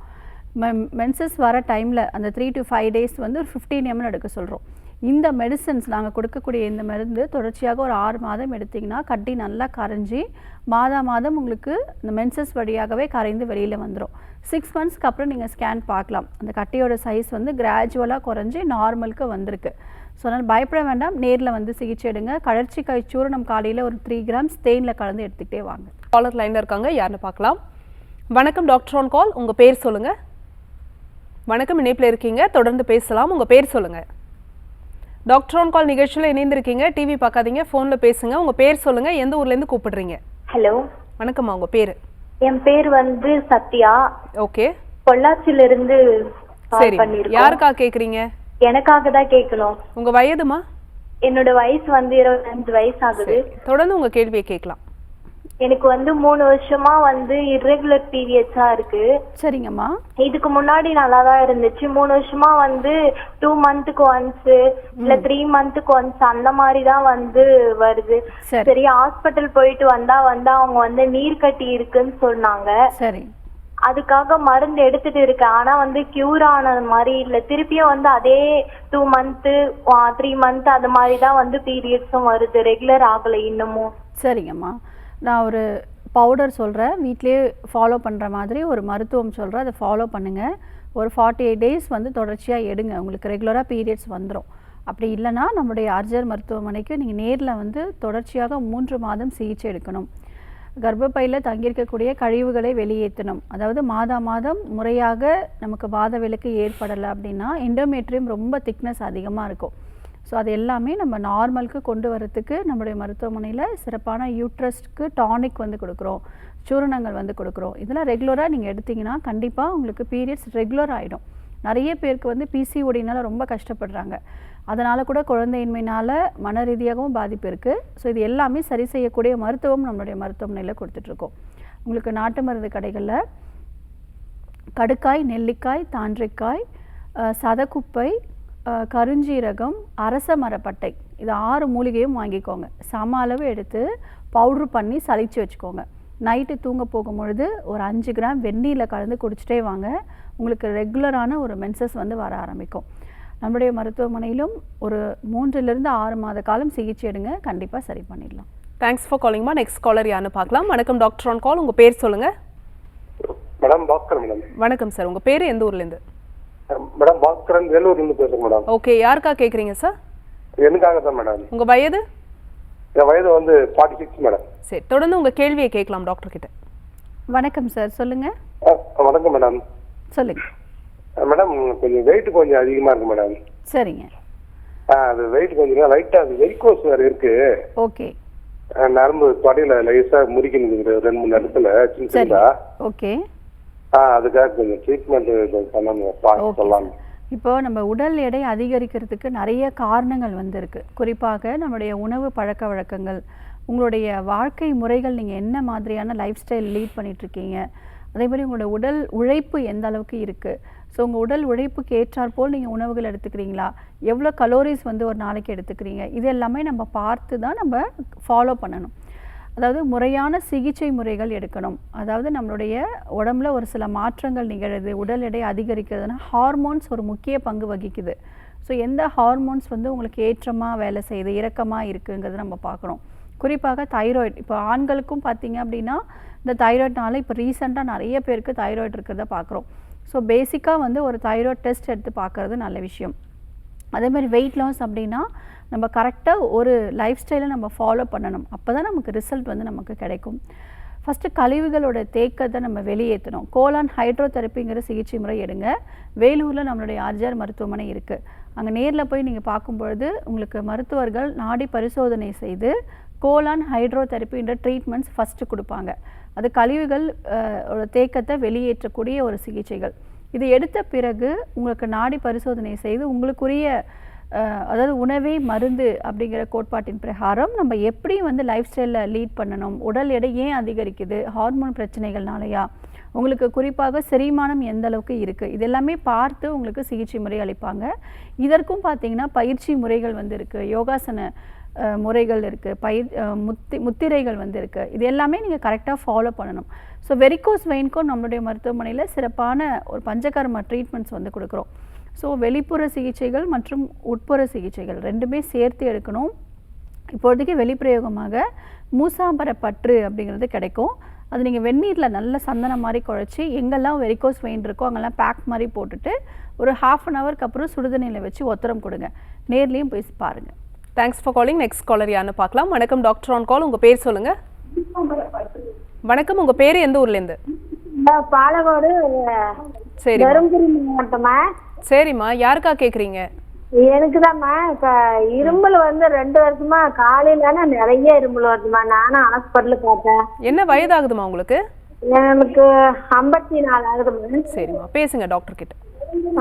மென்சஸ் வர டைமில் அந்த 3 to 5 days வந்து ஒரு 15 ml எடுக்க சொல்கிறோம். இந்த மெடிசன்ஸ் நாங்கள் கொடுக்கக்கூடிய இந்த மருந்து தொடர்ச்சியாக ஒரு 6 மாதம் எடுத்திங்கன்னா கட்டி நல்லா கரைஞ்சி மாதம் உங்களுக்கு இந்த மென்சஸ் வழியாகவே கரைந்து வெளியில் வந்துடும். 6 monthsக்கு அப்புறம் நீங்கள் ஸ்கேன் பார்க்கலாம். அந்த கட்டியோட சைஸ் வந்து கிராஜுவலாக குறைஞ்சி நார்மலுக்கு வந்திருக்கு. ஸோ அதனால் பயப்பட வேண்டாம், நேரில் வந்து சிகிச்சை எடுங்க. கழற்சிக்காய் சூரணம் காலையில் ஒரு 3 grams தேனில் கலந்து எடுத்துக்கிட்டே வாங்க. காலர் லைன்ல இருக்காங்க, யாருன்னு பார்க்கலாம். வணக்கம் டாக்டர் ஆன் கால், உங்க பேர் சொல்லுங்க. வணக்கம், இணைப்பில் இருக்கீங்க, தொடர்ந்து பேசலாம். உங்க பேர் சொல்லுங்க. டாக்டர் ஆன் கால் நிகழ்ச்சியில் இணைந்திருக்கீங்க. டிவி பார்க்காதீங்க, ஃபோனில் பேசுங்க. உங்க பேர் சொல்லுங்க, எந்த ஊர்லேருந்து கூப்பிடுறீங்க? ஹலோ, வணக்கம்மா, உங்க பேர்? என் பேர் வந்து சத்யா. ஓகே, பொள்ளாச்சில இருந்து சரி. யாருக்கா கேக்குறீங்க? எனக்காக தான் கேட்கணும். உங்க வயதுமா? என்னோட வயசு வந்து 25 வயசு ஆகுது. தொடர்ந்து உங்க கேள்வியை கேட்கலாம். எனக்கு வந்து 3 வருஷமா வந்து இர்ரெகுலர் பீரியட்ஸா இருக்கு. சரிங்கம்மா. இதுக்கு முன்னாடி நல்லா தான் இருந்துச்சு. 3 வருஷமா வந்து 2 monthsக்கு ஒன்ஸ் இல்ல 3 monthsக்கு ஒன்ஸ் அந்த மாதிரி தான் வந்து வருது. சரி, ஹாஸ்பிட்டல் போயிட்டு வந்தா அவங்க வந்து நீர் கட்டி இருக்குன்னு சொன்னாங்க. சரி. அதுக்காக மருந்து எடுத்துட்டு இருக்கேன். ஆனா வந்து கியூர் ஆனது மாதிரி இல்ல. திருப்பியும் வந்து அதே 2 months 3 months அது மாதிரி தான் வந்து பீரியட்ஸும் வருது. ரெகுலர் ஆகலை இன்னமும். சரிங்கம்மா, நான் ஒரு பவுடர் சொல்கிறேன், வீட்டிலே ஃபாலோ பண்ணுற மாதிரி ஒரு மருத்துவம் சொல்கிறேன், அதை ஃபாலோ பண்ணுங்கள். ஒரு 48 days வந்து தொடர்ச்சியாக எடுங்க, உங்களுக்கு ரெகுலராக பீரியட்ஸ் வந்துடும். அப்படி இல்லைனா நம்முடைய ஆர்ஜர் மருத்துவமனைக்கு நீங்கள் நேரில் வந்து தொடர்ச்சியாக 3 மாதம் சிகிச்சை எடுக்கணும். கர்ப்பப்பையில் தங்கியிருக்கக்கூடிய கழிவுகளை வெளியேற்றணும். அதாவது மாதம் முறையாக நமக்கு வாதவிலக்கு ஏற்படலை அப்படின்னா எண்டோமெட்ரியம் ரொம்ப திக்னஸ் அதிகமாக இருக்கும். ஸோ அது எல்லாமே நம்ம நார்மலுக்கு கொண்டு வரத்துக்கு நம்மளுடைய மருத்துவமனையில் சிறப்பான யூட்ரஸ்க்கு டானிக் வந்து கொடுக்குறோம், சூரணங்கள் வந்து கொடுக்குறோம். இதெல்லாம் ரெகுலராக நீங்கள் எடுத்திங்கன்னா கண்டிப்பாக உங்களுக்கு பீரியட்ஸ் ரெகுலர் ஆகிடும். நிறைய பேருக்கு வந்து பிசிஓடினால ரொம்ப கஷ்டப்படுறாங்க. அதனால் கூட குழந்தையின்மையினால் மன ரீதியாகவும் பாதிப்பு இருக்குது. ஸோ இது எல்லாமே சரி செய்யக்கூடிய மருத்துவம் நம்மளுடைய மருத்துவமனையில் கொடுத்துட்ருக்கோம். உங்களுக்கு நாட்டு மருந்து கடைகளில் கடுக்காய், நெல்லிக்காய், தாண்டிக்காய், சதக்குப்பை, கருஞ்சீரகம், அரச மரப்பட்டை, இது 6 மூலிகையும் வாங்கிக்கோங்க. சம அளவு எடுத்து பவுட்ரு பண்ணி சலிச்சு வச்சுக்கோங்க. நைட்டு தூங்க போகும்பொழுது ஒரு 5 கிராம் வெந்நீரில் கலந்து குடிச்சிட்டே வாங்க. உங்களுக்கு ரெகுலரான ஒரு மென்சஸ் வந்து வர ஆரம்பிக்கும். நம்முடைய மருத்துவமனையிலும் ஒரு 3லிருந்து 6 மாத காலம் சிகிச்சை எடுங்க, கண்டிப்பாக சரி பண்ணிடலாம். தேங்க்ஸ் ஃபார் காலிங்மா. நெக்ஸ்ட் காலர் யாருன்னு பார்க்கலாம். வணக்கம் டாக்டர் ஆன் கால், உங்க பேர் சொல்லுங்க. Madam Bhaskar madam. வணக்கம் சார், உங்க பேர் எந்த ஊர்லேருந்து? மேடம் பாஸ்கரன் வேலூர்லேருந்து பேசுகிறேன் மேடம். ஓகே, யாருக்கா கேட்குறீங்க சார்? எனக்காக தான் மேடம். உங்க வயது? என் வயது வந்து 46 மேடம். சரி, தொடர்ந்து உங்க கேள்வியை கேட்கலாம் டாக்டர் கிட்ட. வணக்கம் சார், சொல்லுங்கள். வணக்கம் மேடம். சொல்லுங்கள் மேடம். கொஞ்சம் வெயிட் கொஞ்சம் அதிகமாக இருக்கு மேடம். சரிங்க. அது வெயிட் கொஞ்சம் லைட்டாக அது வெயிட்கோஸ் வேறு இருக்கு. ஓகே. நரம்பு தொடையில லேசாக முறிக்கணும் 2-3 இடத்துல சின்ன சின்னதா. ஓகே. அதுக்காக கொஞ்சம் ட்ரீட்மெண்ட் சொல்லலாம். இப்போ நம்ம உடல் எடை அதிகரிக்கிறதுக்கு நிறைய காரணங்கள் வந்து இருக்கு. குறிப்பாக நம்மளுடைய உணவு பழக்க வழக்கங்கள், உங்களுடைய வாழ்க்கை முறைகள், நீங்கள் என்ன மாதிரியான லைஃப் ஸ்டைல் லீட் பண்ணிகிட்ருக்கீங்க, அதே மாதிரி உங்களோட உடல் உழைப்பு எந்த அளவுக்கு இருக்குது. ஸோ உங்கள் உடல் உழைப்புக்கு ஏற்றாற்போல் நீங்கள் உணவுகள் எடுத்துக்கிறீங்களா, எவ்வளோ கலோரிஸ் வந்து ஒரு நாளைக்கு எடுத்துக்கிறீங்க, இது எல்லாமே நம்ம பார்த்து தான் நம்ம ஃபாலோ பண்ணணும். அதாவது முறையான சிகிச்சை முறைகள் எடுக்கணும். அதாவது நம்மளுடைய உடம்புல ஒரு சில மாற்றங்கள் நிகழுது, உடல் எடை அதிகரிக்கிறதுனா ஹார்மோன்ஸ் ஒரு முக்கிய பங்கு வகிக்குது. ஸோ எந்த ஹார்மோன்ஸ் வந்து உங்களுக்கு ஏற்றமாக வேலை செய்யுது, இறக்கமாக இருக்குங்கிறது நம்ம பார்க்கணும். குறிப்பாக தைராய்டு, இப்போ ஆண்களுக்கும் பார்த்தீங்க அப்படின்னா இந்த தைராய்டுனால இப்போ ரீசெண்டாக நிறைய பேருக்கு தைராய்டு இருக்கிறத பார்க்குறோம். ஸோ பேசிக்காக வந்து ஒரு தைராய்டு டெஸ்ட் எடுத்து பார்க்குறது நல்ல விஷயம். அதே மாதிரி வெயிட் லாஸ் அப்படின்னா நம்ம கரெக்டாக ஒரு லைஃப் ஸ்டைலை நம்ம ஃபாலோ பண்ணணும். அப்போ தான் நமக்கு ரிசல்ட் வந்து நமக்கு கிடைக்கும். ஃபஸ்ட்டு கழிவுகளோட தேக்கத்தை நம்ம வெளியேற்றணும். கோலான் ஹைட்ரோதெரப்பிங்கிற சிகிச்சை முறை எடுங்க. வேலூரில் நம்மளுடைய ஆர்ஜிஆர் மருத்துவமனை இருக்குது. அங்கே நேரில் போய் நீங்கள் பார்க்கும்பொழுது உங்களுக்கு மருத்துவர்கள் நாடி பரிசோதனை செய்து கோலான் ஹைட்ரோதெரப்பின்ற ட்ரீட்மெண்ட்ஸ் ஃபஸ்ட்டு கொடுப்பாங்க. அது கழிவுகள் தேக்கத்தை வெளியேற்றக்கூடிய ஒரு சிகிச்சைகள். இது எடுத்த பிறகு உங்களுக்கு நாடி பரிசோதனை செய்து உங்களுக்குரிய அதாவது உணவே மருந்து அப்படிங்கிற கோட்பாட்டின் பிரகாரம் நம்ம எப்படி வந்து லைஃப் ஸ்டைலில் லீட் பண்ணணும், உடல் எடை ஏன் அதிகரிக்குது, ஹார்மோன் பிரச்சனைகள்னாலையா, உங்களுக்கு குறிப்பாக செரிமானம் எந்த அளவுக்கு இருக்குது, இது எல்லாமே பார்த்து உங்களுக்கு சிகிச்சை முறை அளிப்பாங்க. இதற்கும் பார்த்திங்கன்னா பயிற்சி முறைகள் வந்து இருக்குது, யோகாசன முறைகள் இருக்குது, முத்திரைகள் வந்து இருக்குது. இது எல்லாமே நீங்கள் கரெக்டாக ஃபாலோ பண்ணணும். ஸோ வெரிகோஸ் வெயின்க்கும் நம்மளுடைய மருத்துவமனையில் சிறப்பான ஒரு பஞ்சகர்மா ட்ரீட்மெண்ட்ஸ் வந்து கொடுக்குறோம். ஸோ வெளிப்புற சிகிச்சைகள் மற்றும் உட்புற சிகிச்சைகள் ரெண்டுமே சேர்த்து எடுக்கணும். இப்போதைக்கு வெளிப்பிரயோகமாக மூசாம்பர பற்று அப்படிங்கிறது கிடைக்கும். அது நீங்கள் வெந்நீரில் நல்ல சந்தனம் மாதிரி குழைச்சி எங்கெல்லாம் வெரிகோஸ் வெயின் இருக்கோ அங்கெல்லாம் பேக் மாதிரி போட்டுட்டு ஒரு 1/2 அன் ஹவருக்கு அப்புறம் சுடுதண்ணியில் வச்சு ஒத்தரம் கொடுங்க. நேர்லேயும் போய் பாருங்கள். Thanks for calling. Next caller யாருன்னு பார்க்கலாம். வணக்கம் டாக்டர் ஆன் கால். உங்கள் பேர் சொல்லுங்கள். வணக்கம், உங்கள் பேர் எந்த ஊர்லேருந்து? பாலக்கோடு. சரி, தருமபுரி மாவட்டமா? சரிம்மா, யாருக்கா கேட்குறீங்க? எனக்குதாம்மா இப்ப இருமல் வந்து 2 வருஷமா காலையில நிறைய இருமல் வருதுமா. நானும் ஹாஸ்பிட்டல் பார்த்தேன். என்ன வயதாகுதுமா உங்களுக்கு? எனக்கு 54 ஆகுதுமா. சரிம்மா, பேசுங்க டாக்டர் கிட்ட.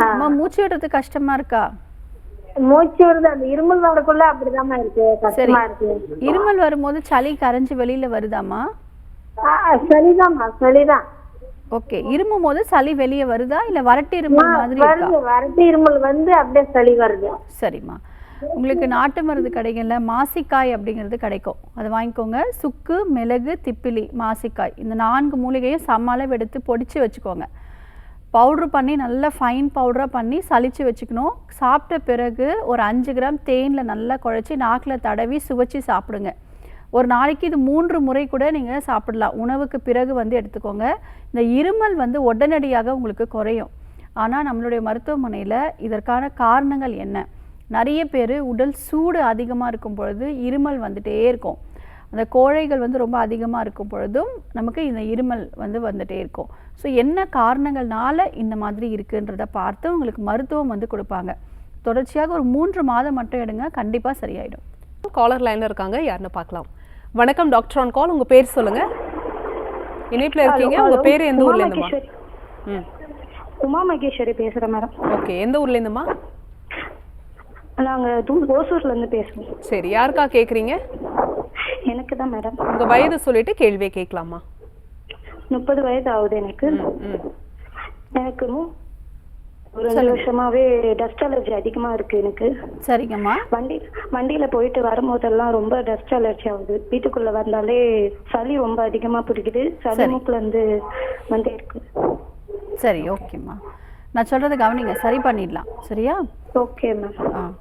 அம்மா மூச்சு விடுறது கஷ்டமா இருக்கா? மூச்சு வருது, அந்த இருமல் வரக்குள்ள அப்படிதாம்மா இருக்கு, கஷ்டமா இருக்கு. இருமல் வரும்போது சளி கரைஞ்சு வெளியில வருதாம்மா? சரிதாம்மா, சரிதான். ஓகே, இருமும் போது சளி வெளியே வருதா இல்ல வறட்டு இருமல் மாதிரி இருக்கா? வறட்டு இருமல் வந்து அப்படியே சளி வருது. சரிம்மா, உங்களுக்கு நாட்டு மருந்து கடைகள்ல மாசிக்காய் அப்படிங்கிறது கிடைக்கும். அதை வாங்கிக்கோங்க. சுக்கு, மிளகு, திப்பிலி, மாசிக்காய் இந்த 4 மூலிகையும் சம அளவு எடுத்து பொடிச்சு வச்சுக்கோங்க. பவுட்ரு பண்ணி நல்லா ஃபைன் பவுடராக பண்ணி சளிச்சு வச்சுக்கணும். சாப்பிட்ட பிறகு ஒரு 5 கிராம் தேனில் நல்லா குழச்சி நாக்கில் தடவி சுவைச்சி சாப்பிடுங்க. ஒரு நாளைக்கு இது 3 முறை கூட நீங்கள் சாப்பிடலாம். உணவுக்கு பிறகு வந்து எடுத்துக்கோங்க. இந்த இருமல் வந்து உடனடியாக உங்களுக்கு குறையும். ஆனால் நம்மளுடைய மருத்துவமனையில் இதற்கான காரணங்கள் என்ன? நிறைய பேர் உடல் சூடு அதிகமாக இருக்கும் பொழுது இருமல் வந்துகிட்டே இருக்கும். அந்த கோழைகள் வந்து ரொம்ப அதிகமாக இருக்கும் பொழுதும் நமக்கு இந்த இருமல் வந்து வந்துகிட்டே இருக்கும். ஸோ என்ன காரணங்கள்னால இந்த மாதிரி இருக்குன்றதை பார்த்து உங்களுக்கு மருத்துவம் வந்து கொடுப்பாங்க. தொடர்ச்சியாக ஒரு 3 மாதம் மட்டும் எடுங்க, கண்டிப்பாக சரியாயிடும். காலர் லைனில் இருக்காங்க, யாருன்னு பார்க்கலாம். வணக்கம் டாக்டர் ஆன் கால். உங்கள் பேர் சொல்லுங்கள். இணைப்பில் இருக்கீங்க. உங்கள் பேர் எந்த ஊர்லேருந்துமா? உமா மகேஸ்வரி பேசுகிறேன் மேடம். ஓகே, எந்த ஊர்லேருந்துமா? நாங்கள் ஓசூர்லேருந்து பேசுகிறோம். சரி, யாருக்கா கேட்குறீங்க? எனக்கு தான் மேடம். உங்கள் வயது சொல்லிட்டு கேள்வியை கேட்கலாமா? 30 வயது ஆகுது எனக்கு. எனக்கு ஒரு 2 வருஷமாவே டஸ்ட் அலர்ஜி அதிகமா இருக்கு எனக்கு. சரிங்கம்மா. வண்டியில போயிட்டு வரும்போதெல்லாம் ரொம்ப டஸ்ட் அலர்ஜி ஆகுது. வீட்டுக்குள்ள வந்தாலே சளி ரொம்ப அதிகமா பிடிக்குது. சளி மூக்குல இருந்து வந்தே இருக்கு. சரி, ஓகேம்மா, நான் சொல்றது கவனிங்க, சரி பண்ணிடலாம். சரியா? Okay ma'am.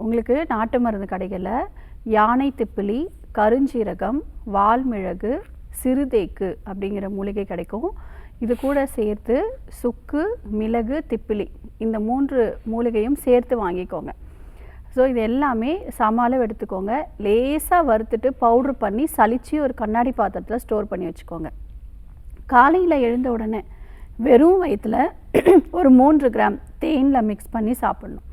உங்களுக்கு நாட்டு மருந்து கடைகளில் யானை திப்பிலி, கருஞ்சீரகம், வால்மிளகு, சிறுதேக்கு அப்படிங்கிற மூலிகை கிடைக்கும். இது கூட சேர்த்து சுக்கு, மிளகு, திப்பிலி இந்த 3 மூலிகையும் சேர்த்து வாங்கிக்கோங்க. ஸோ இது எல்லாமே சம அளவு எடுத்துக்கோங்க. லேசாக வறுத்துட்டு பவுட்ரு பண்ணி சலிச்சு ஒரு கண்ணாடி பாத்திரத்தில் ஸ்டோர் பண்ணி வச்சுக்கோங்க. காலையில் எழுந்த உடனே வெறும் வயிற்றில் ஒரு 3 கிராம் தேனில் மிக்ஸ் பண்ணி சாப்பிடணும்.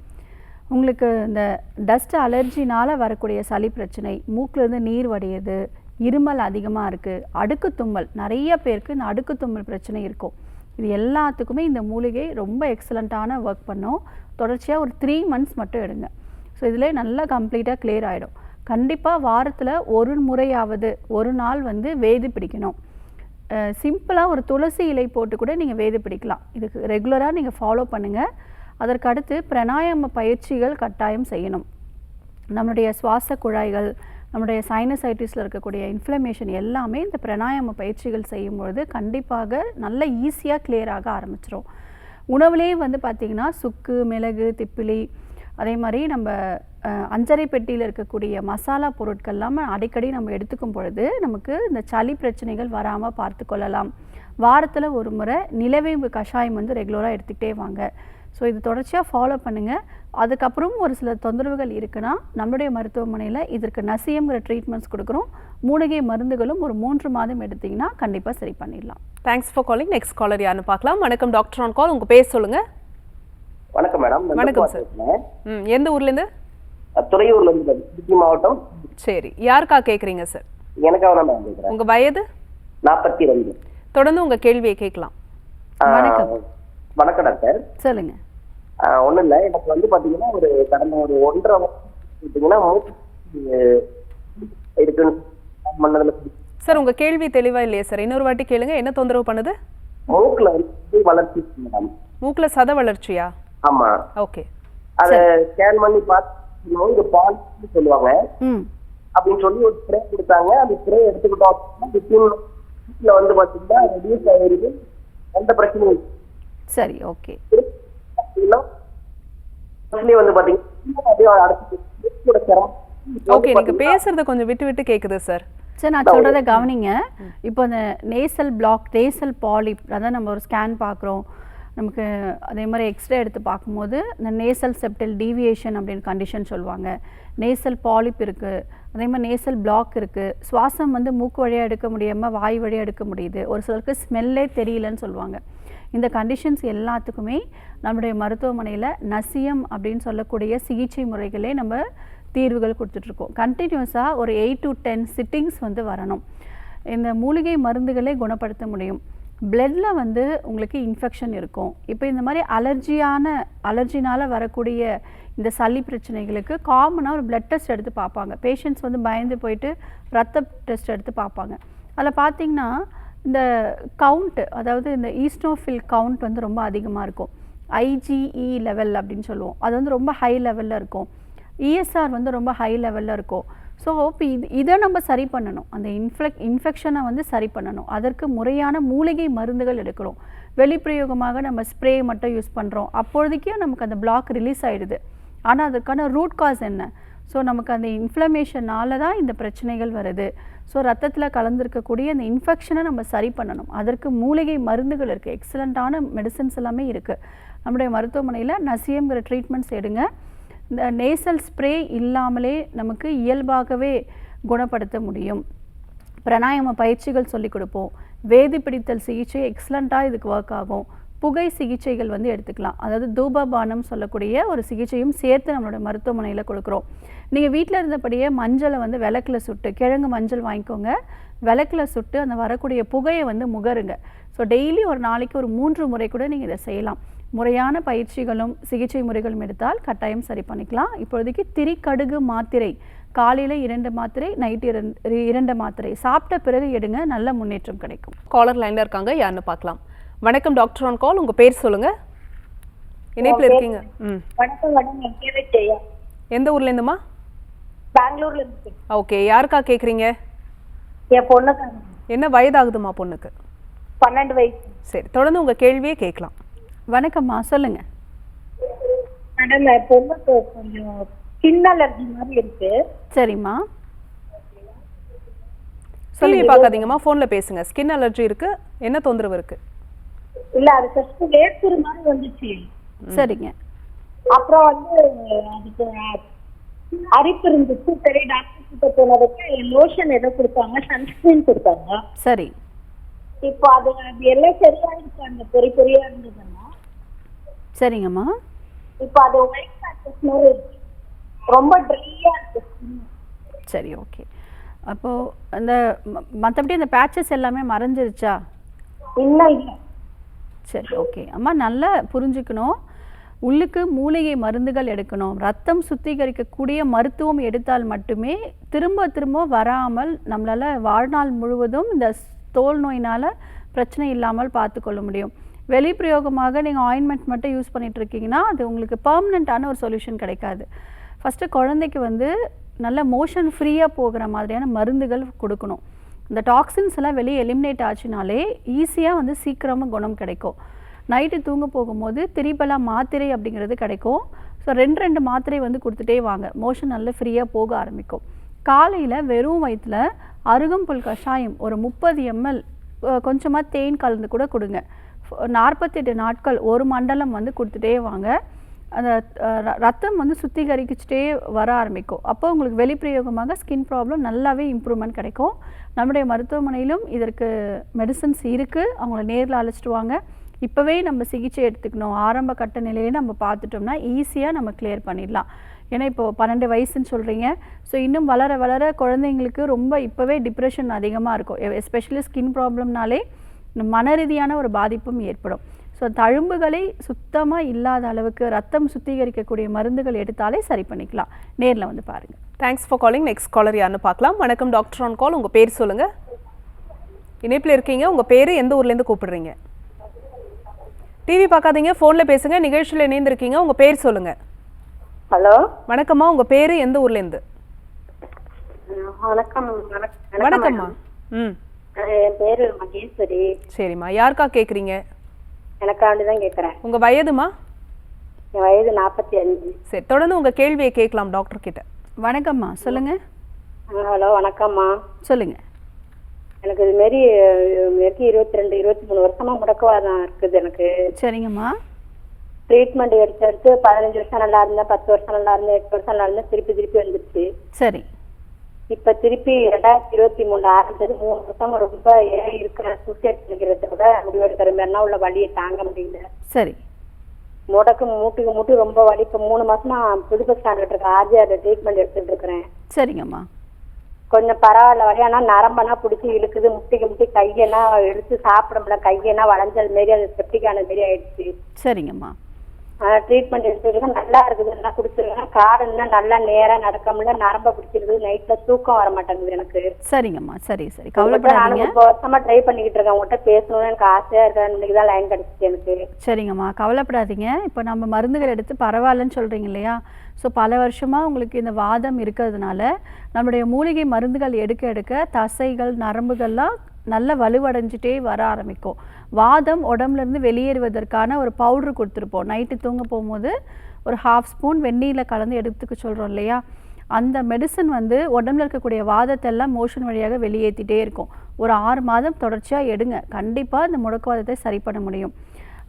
உங்களுக்கு இந்த டஸ்ட் அலர்ஜினால் வரக்கூடிய சளி பிரச்சனை, மூக்கிலேருந்து நீர் வடியுது, இருமல் அதிகமாக இருக்குது, அடுக்கு தும்மல், நிறைய பேருக்கு இந்த அடுக்கு தும்மல் பிரச்சனை இருக்கும். இது எல்லாத்துக்குமே இந்த மூலிகை ரொம்ப எக்ஸலண்ட்டான ஒர்க் பண்ணும். தொடர்ச்சியாக ஒரு 3 மந்த்ஸ் மட்டும் எடுங்க. ஸோ இதில் நல்லா கம்ப்ளீட்டாக கிளியர் ஆகிடும். கண்டிப்பாக வாரத்தில் ஒரு முறையாவது ஒரு நாள் வந்து வேது பிடிக்கணும். சிம்பிளாக ஒரு துளசி இலை போட்டு கூட நீங்கள் வேது பிடிக்கலாம். இதுக்கு ரெகுலராக நீங்கள் ஃபாலோ பண்ணுங்கள். அதற்கடுத்து பிராணாயாம பயிற்சிகள் கட்டாயம் செய்யணும். நம்மளுடைய சுவாச குழாய்கள், நம்முடைய சைனசைட்டிஸில் இருக்கக்கூடிய இன்ஃப்ளமேஷன் எல்லாமே இந்த பிராணாயாம பயிற்சிகள் செய்யும்பொழுது கண்டிப்பாக நல்ல ஈஸியாக கிளியராக ஆரம்பிச்சிடும். உணவுலேயே வந்து பார்த்திங்கன்னா சுக்கு, மிளகு, திப்பிலி, அதே மாதிரி நம்ம அஞ்சரை பெட்டியில் இருக்கக்கூடிய மசாலா பொருட்கள்லாம் அடிக்கடி நம்ம எடுத்துக்கும் பொழுது நமக்கு இந்த சளி பிரச்சனைகள் வராமல் பார்த்து கொள்ளலாம். வாரத்தில் ஒரு முறை நிலவேம்பு கஷாயம் வந்து ரெகுலராக எடுத்துக்கிட்டே வாங்க. ஸோ இது தொடர்ச்சியாக ஃபாலோ பண்ணுங்கள். அதுக்கப்புறம் ஒரு சில தொந்தரவுகள் இருக்குன்னா நம்மளுடைய மருத்துவமனையில் இதற்கு நசியம்ங்கிற ட்ரீட்மெண்ட்ஸ் கொடுக்குறோம். மூலிகை மருந்துகளும் ஒரு 3 மாதம் எடுத்திங்கன்னா கண்டிப்பாக சரி பண்ணிடலாம். Thanks for calling. Next caller யாருன்னு பார்க்கலாம். வணக்கம் டாக்டர் ஆன் கால். உங்கள் பேர் சொல்லுங்கள். வணக்கம் மேடம். வணக்கம் சார். எந்த ஊர்லேருந்து? துறையூர்ல இருந்து, திருச்சி மாவட்டம். சரி, யாருக்கா கேட்குறீங்க சார்? எனக்காக தான் மேம் கேட்குறேன். உங்கள் வயது? 42. தொடர்ந்து உங்கள் கேள்வியை கேட்கலாம். வணக்கம். வணக்கம் டாக்டர். சொல்லுங்கள். ஒன்றும் இல்லை, எனக்கு வந்து பார்த்தீங்கன்னா ஒரு கடந்த ஒரு 1.5 பார்த்தீங்கன்னா இருக்குன்னு சார் உங்கள் கேள்வி தெளிவாக இல்லையே சார், இன்னொரு வாட்டி கேளுங்க. என்ன தொந்தரவு பண்ணுது? மூக்கில் வந்து வளர்ச்சி மேடம். மூக்கில் சத வளர்ச்சியா? ஆமா. ஓகே. அதை ஸ்கேன் பண்ணி பார்த்து இந்த பால் சொல்லுவாங்க அப்படின்னு சொல்லி ஒரு ஸ்ப்ரே கொடுத்தாங்க. அந்த ஸ்ப்ரே எடுத்துக்கிட்டோம் வந்து பார்த்தீங்கன்னா ரெடியூஸ் ஆகிருக்கு, எந்த பிரச்சனையும். சரி, ஓகே. ஓகே, நீங்க பேசுறது கொஞ்சம் விட்டு விட்டு கேக்குது சார். சரி, நான் சொல்றத கவனிங்க. இப்போ இந்த நேசல் பிளாக், நேசல் பாலிப், அதான் நம்ம ஒரு ஸ்கேன் பார்க்குறோம். நமக்கு அதே மாதிரி எக்ஸ்ரே எடுத்து பார்க்கும்போது இந்த நேசல் செப்டல் டீவியேஷன் அப்படின்னு கண்டிஷன் சொல்லுவாங்க. நேசல் பாலிப் இருக்குது, அதே மாதிரி நேசல் பிளாக் இருக்குது. சுவாசம் வந்து மூக்கு வழியாக எடுக்க முடியாமல் வாய் வழியாக எடுக்க முடியுது. ஒரு சிலருக்கு ஸ்மெல்லே தெரியலன்னு சொல்லுவாங்க. இந்த கண்டிஷன்ஸ் எல்லாத்துக்குமே நம்முடைய மருத்துவமனையில் நசியம் அப்படின்னு சொல்லக்கூடிய சிகிச்சை முறைகளே நம்ம தீர்வுகள் கொடுத்துட்ருக்கோம். கண்டினியூஸாக ஒரு 8 to 10 சிட்டிங்ஸ் வந்து வரணும். இந்த மூலிகை மருந்துகளே குணப்படுத்த முடியும். பிளட்டில் வந்து உங்களுக்கு இன்ஃபெக்ஷன் இருக்கும். இப்போ இந்த மாதிரி அலர்ஜினால் வரக்கூடிய இந்த சளி பிரச்சனைகளுக்கு காமனாக ஒரு பிளட் டெஸ்ட் எடுத்து பார்ப்பாங்க. பேஷண்ட்ஸ் வந்து பயந்து போயிட்டு ரத்த டெஸ்ட் எடுத்து பார்ப்பாங்க. அதில் பார்த்திங்கன்னா இந்த கவுண்ட், அதாவது இந்த ஈஸ்னோஃபில் கவுண்ட் வந்து ரொம்ப அதிகமாக இருக்கும். IgE லெவல் அப்படின்னு சொல்லுவோம், அது வந்து ரொம்ப ஹை லெவலில் இருக்கும். ESR வந்து ரொம்ப ஹை லெவலில் இருக்கும். ஸோ இப்போ இதை நம்ம சரி பண்ணணும். அந்த இன்ஃபெக்ஷனை வந்து சரி பண்ணணும். அதற்கு முறையான மூலிகை மருந்துகள் எடுக்கிறோம். வெளிப்பிரயோகமாக நம்ம ஸ்ப்ரே மட்டும் யூஸ் பண்ணுறோம். அப்பொழுதுக்கே நமக்கு அந்த பிளாக் ரிலீஸ் ஆகிடுது. ஆனால் அதற்கான ரூட் காஸ் என்ன? ஸோ நமக்கு அந்த இன்ஃப்ளமேஷனால தான் இந்த பிரச்சனைகள் வருது. ஸோ ரத்தத்தில் கலந்துருக்கக்கூடிய அந்த இன்ஃபெக்ஷனை நம்ம சரி பண்ணணும். அதற்கு மூலிகை மருந்துகள் இருக்குது, எக்ஸலண்ட்டான மெடிசன்ஸ் எல்லாமே இருக்குது. நம்முடைய மருத்துவமனையில் நசியம்ங்கிற ட்ரீட்மெண்ட்ஸ் எடுங்க. இந்த நேசல் ஸ்ப்ரே இல்லாமலே நமக்கு இயல்பாகவே குணப்படுத்த முடியும். பிராணாயாம பயிற்சிகள் சொல்லிக் கொடுப்போம். வேதி பிடித்தல் சிகிச்சை எக்ஸலண்ட்டாக இதுக்கு ஒர்க் ஆகும். புகை சிகிச்சைகள் வந்து எடுத்துக்கலாம். அதாவது தூபபானம் சொல்லக்கூடிய ஒரு சிகிச்சையும் சேர்த்து நம்மளோட மருத்துவமனையில் கொடுக்குறோம். நீங்கள் வீட்டில் இருந்தபடியே மஞ்சளை வந்து விளக்கில் சுட்டு, கிழங்கு மஞ்சள் வாங்கிக்கோங்க, விளக்கில் சுட்டு அந்த வரக்கூடிய புகையை வந்து முகருங்க. ஸோ டெய்லி ஒரு நாளைக்கு ஒரு 3 முறை கூட நீங்கள் இதை செய்யலாம். முறையான பயிற்சிகளும் சிகிச்சை முறைகளும் எடுத்தால் கட்டாயம் சரி பண்ணிக்கலாம். இப்பொழுதைக்கு திரிக்கடுகு மாத்திரை காலையில் 2 மாத்திரை, நைட்டு 2 மாத்திரை சாப்பிட்ட பிறகு எடுங்க, நல்ல முன்னேற்றம் கிடைக்கும். காலர் லைனில் இருக்காங்க, யாருன்னு பார்க்கலாம். வணக்கம் டாக்டர் ஆன் கால். உங்கள் பேர் சொல்லுங்க. இணைப்பில் இருக்கீங்க. வணக்கம் மேடம், என் பேரு ஜெயா. எந்த ஊர்லேருந்துமா? பெங்களூர்ல இருந்து. ஓகே, யாருக்கா கேட்குறீங்க? என் பொண்ணுக்கு. என்ன வயதாகுதுமா பொண்ணுக்கு? 12 வயசு. சரி, தொடர்ந்து உங்கள் கேள்வியே கேட்கலாம். வணக்கம்மா, சொல்லுங்க. மேடம், என் பொண்ணுக்கு கொஞ்சம் ஸ்கின் அலர்ஜி மாதிரி இருக்கு. சரிம்மா, சொல்லி பார்க்காதீங்கம்மா, ஃபோனில் பேசுங்க. ஸ்கின் அலர்ஜி இருக்கு, என்ன தொந்தரவு இருக்கு? இல்ல, அது ஃபர்ஸ்ட் வேர்க்குரு மாதிரி வந்துச்சு. சரிங்க. அப்புறம் வந்து அதுக்கு அரிப்பு இருந்துச்சு. சரி, டாக்டர் கிட்ட போனதுக்கு லோஷன் ஏதோ கொடுத்தாங்க, சன்ஸ்கிரீன் கொடுத்தாங்க. சரி, இப்போ அது எல்லாம் சரியாயிடுச்சு. அந்த பொறியா இருந்ததுன்னா சரிங்கம்மா. இப்போ அது ஒயிட் பேச்சஸ் மாதிரி இருக்கு, ரொம்ப ட்ரையா இருக்கு. சரி, ஓகே. அப்போது அந்த மற்றபடி அந்த பேச்சஸ் எல்லாமே மறைஞ்சிருச்சா? இல்லை இல்லை. சரி, ஓகே அம்மா, நல்லா புரிஞ்சுக்கணும். உள்ளுக்கு மூலிகை மருந்துகள் எடுக்கணும். ரத்தம் சுத்திகரிக்கக்கூடிய மருத்துவம் எடுத்தால் மட்டுமே திரும்ப திரும்ப வராமல் நம்மளால் வாழ்நாள் முழுவதும் இந்த தோல் நோயினால் பிரச்சனை இல்லாமல் பார்த்துக்கொள்ள முடியும். வெளிப்பிரயோகமாக நீங்கள் ஆயின்மெண்ட் மட்டும் யூஸ் பண்ணிகிட்டு இருக்கீங்கன்னா அது உங்களுக்கு பர்மனெண்ட்டான ஒரு சொல்யூஷன் கிடைக்காது. ஃபஸ்ட்டு குழந்தைக்கு வந்து நல்ல மோஷன் ஃப்ரீயாக போகிற மாதிரியான மருந்துகள் கொடுக்கணும். இந்த டாக்ஸின்ஸ் எல்லாம் வெளியே எலிமினேட் ஆச்சுனாலே ஈஸியாக வந்து சீக்கிரமாக குணம் கிடைக்கும். நைட்டு தூங்க போகும்போது திரிபலா மாத்திரை அப்படிங்கிறது கிடைக்கும். ஸோ 2 மாத்திரை வந்து கொடுத்துட்டே வாங்க, மோஷன் நல்லா ஃப்ரீயாக போக ஆரம்பிக்கும். காலையில் வெறும் வயிற்றில் அருகம்புல் கஷாயம் ஒரு 30 ml கொஞ்சமாக தேன் கலந்து கூட கொடுங்க. 48 நாட்கள் ஒரு மண்டலம் வந்து கொடுத்துட்டே வாங்க. அந்த ரத்தம் வந்து சுத்திகரிச்சுட்டே வர ஆரம்பிக்கும். அப்போ உங்களுக்கு வெளிப்பிரயோகமாக ஸ்கின் ப்ராப்ளம் நல்லாவே இம்ப்ரூவ்மெண்ட் கிடைக்கும். நம்முடைய மருத்துவமனையிலும் இதற்கு மெடிசன்ஸ் இருக்குது. அவங்கள நேரில் அழைச்சிட்டு வாங்க. இப்போவே நம்ம சிகிச்சை எடுத்துக்கணும். ஆரம்ப கட்ட நிலையை நம்ம பார்த்துட்டோம்னா ஈஸியாக நம்ம கிளியர் பண்ணிடலாம். ஏன்னா இப்போது 12 வயசுன்னு சொல்கிறீங்க. ஸோ இன்னும் வளர வளர குழந்தைங்களுக்கு ரொம்ப இப்போவே டிப்ரெஷன் அதிகமாக இருக்கும். எஸ்பெஷலி ஸ்கின் ப்ராப்ளம்னாலே மன ரீதியான ஒரு பாதிப்பும் ஏற்படும். ஸோ தழும்புகளை சுத்தமாக இல்லாத அளவுக்கு ரத்தம் சுத்திகரிக்கக்கூடிய மருந்துகள் எடுத்தாலே சரி பண்ணிக்கலாம். நேரில் வந்து பாருங்கள். Thanks for calling. Next caller யாருன்னு பார்க்கலாம். வணக்கம் டாக்டர் ஆன் கால். உங்கள் பேர் சொல்லுங்கள். இணைப்பில் இருக்கீங்க. உங்கள் பேர் எந்த ஊர்லேருந்து கூப்பிடுறீங்க? டிவி பார்க்காதீங்க, ஃபோனில் பேசுங்க. நிகழ்ச்சியில் இணைந்திருக்கீங்க. உங்கள் பேர் சொல்லுங்கள். ஹலோ, வணக்கம்மா. உங்கள் பேர் எந்த ஊர்லேருந்து? வணக்கம். வணக்கம்மா. என் பேரு மகேஸ்வரி. சரிம்மா, யாருக்கா கேட்குறீங்க? எனக்காண்டி தான் கேட்குறேன். உங்கள் வயதுமா? என் வயது 45. சரி, தொடர்ந்து உங்கள் கேள்வியை கேட்கலாம் டாக்டர் கிட்ட. வணக்கம்மா, சொல்லுங்கள். ஹலோ, வணக்கம்மா. சொல்லுங்கள். எனக்கு இது மாரி 22 23 வருஷமா முடக்குவாதம் இருக்குது எனக்கு. சரிங்கம்மா. ட்ரீட்மெண்ட் எடுத்து 15 வருஷம் நல்லா இருந்தேன், 10 வருஷம் நல்லா இருந்தேன், 8 வருஷம் நல்லா இருந்தேன். திருப்பி வந்துருச்சு. சரி. இப்ப திருப்பி 2023 ஆரம்பிச்சது 3 வருஷமா ரொம்ப இருக்கிற சூசைட் பண்ணிக்கிறத விட முடிவெடுக்கிற மாதிரினா உள்ள வலியை தாங்க முடியல. சரி. மூட்டுக்கு ரொம்ப வலி. இப்ப 3 மாசமா புது பஸ் ஸ்டாண்ட் இருக்கேன். ஆர்ஜிஆர் ட்ரீட்மெண்ட் எடுத்துட்டு இருக்கிறேன். சரிங்கம்மா. கொஞ்சம் பரவாயில்ல வலி. ஆனா நரம்பெல்லாம் பிடிச்சி இழுக்குது. முட்டி கையெல்லாம் எடுத்து சாப்பிட முடியல. கையெல்லாம் வளைஞ்சல் மாரி அது செப்டிக்கான மாரி ஆயிடுச்சு. சரிங்கம்மா. ட்ரீட்மெண்ட் எடுத்துருக்கேன். நல்லா இருக்குது. நல்லா குடிச்சிருக்கேன். காடெல்லாம் நல்லா நேரா நடக்க முடியல. நரம்ப பிடிச்சிருக்குது. நைட்ல தூக்கம் வர மாட்டேங்குது எனக்கு. சரிங்கம்மா. சரி சரி, கவலைப்படாதீங்க. 3 வருஷமா ட்ரை பண்ணிக்கிட்டு இருக்கேன். உங்கள்கிட்ட பேசணும்னு எனக்கு ஆசையா இருக்கேன். இன்னைக்கு தான் லைன் கிடைச்சிச்சு எனக்கு. சரிங்கம்மா, கவலைப்படாதீங்க. இப்போ நம்ம மருந்துகள் எடுத்து பரவாயில்லன்னு சொல்கிறீங்க இல்லையா? ஸோ பல வருஷமாக உங்களுக்கு இந்த வாதம் இருக்கிறதுனால நம்மளுடைய மூலிகை மருந்துகள் எடுக்க தசைகள் நரம்புகள்லாம் நல்ல வலுவடைஞ்சிட்டே வர ஆரம்பிக்கும். வாதம் உடம்புலேருந்து வெளியேறுவதற்கான ஒரு பவுட்ரு கொடுத்துருப்போம். நைட்டு தூங்க போகும்போது ஒரு 1/2 ஸ்பூன் வெந்நீரில் கலந்து எடுத்துக்க சொல்கிறோம் இல்லையா? அந்த மெடிசன் வந்து உடம்புல இருக்கக்கூடிய வாதத்தெல்லாம் மோஷன் வழியாக வெளியேற்றிட்டே இருக்கும். ஒரு 6 மாதம் தொடர்ச்சியாக எடுங்க. கண்டிப்பாக இந்த முடக்குவாதத்தை சரி பண்ண முடியும்.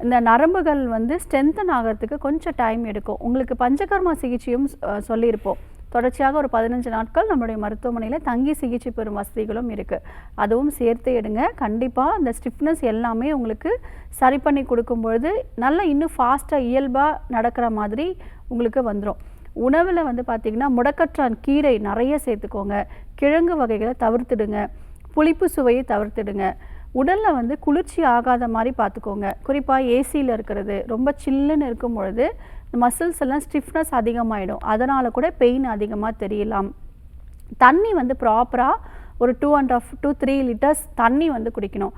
இந்த நரம்புகள் வந்து ஸ்ட்ரென்தன் ஆகிறதுக்கு கொஞ்சம் டைம் எடுக்கும். உங்களுக்கு பஞ்சகர்மா சிகிச்சையும் சொல்லியிருப்போம். தொடர்ச்சியாக ஒரு 15 நாட்கள் நம்மளுடைய மருத்துவமனையில் தங்கி சிகிச்சை பெறும் வசதிகளும் இருக்குது. அதுவும் சேர்த்து எடுங்க. கண்டிப்பாக அந்த ஸ்டிஃப்னஸ் எல்லாமே உங்களுக்கு சரி பண்ணி கொடுக்கும்பொழுது நல்லா இன்னும் ஃபாஸ்ட்டாக இயல்பாக நடக்கிற மாதிரி உங்களுக்கு வந்துடும். உணவில் வந்து பார்த்திங்கன்னா முடக்கற்றான் கீரை நிறைய சேர்த்துக்கோங்க. கிழங்கு வகைகளை தவிர்த்துடுங்க. புளிப்பு சுவையை தவிர்த்துடுங்க. உடலில் வந்து குளிர்ச்சி ஆகாத மாதிரி பார்த்துக்கோங்க. குறிப்பாக ஏசியில் இருக்கிறது ரொம்ப சில்லுன்னு இருக்கும் பொழுது மசில்ஸ் எல்லாம் ஸ்டிஃப்னஸ் அதிகமாகிடும். அதனால் கூட பெயின் அதிகமாக தெரியலாம். தண்ணி வந்து ப்ராப்பராக ஒரு 2.5 to 3 லிட்டர்ஸ் தண்ணி வந்து குடிக்கணும்.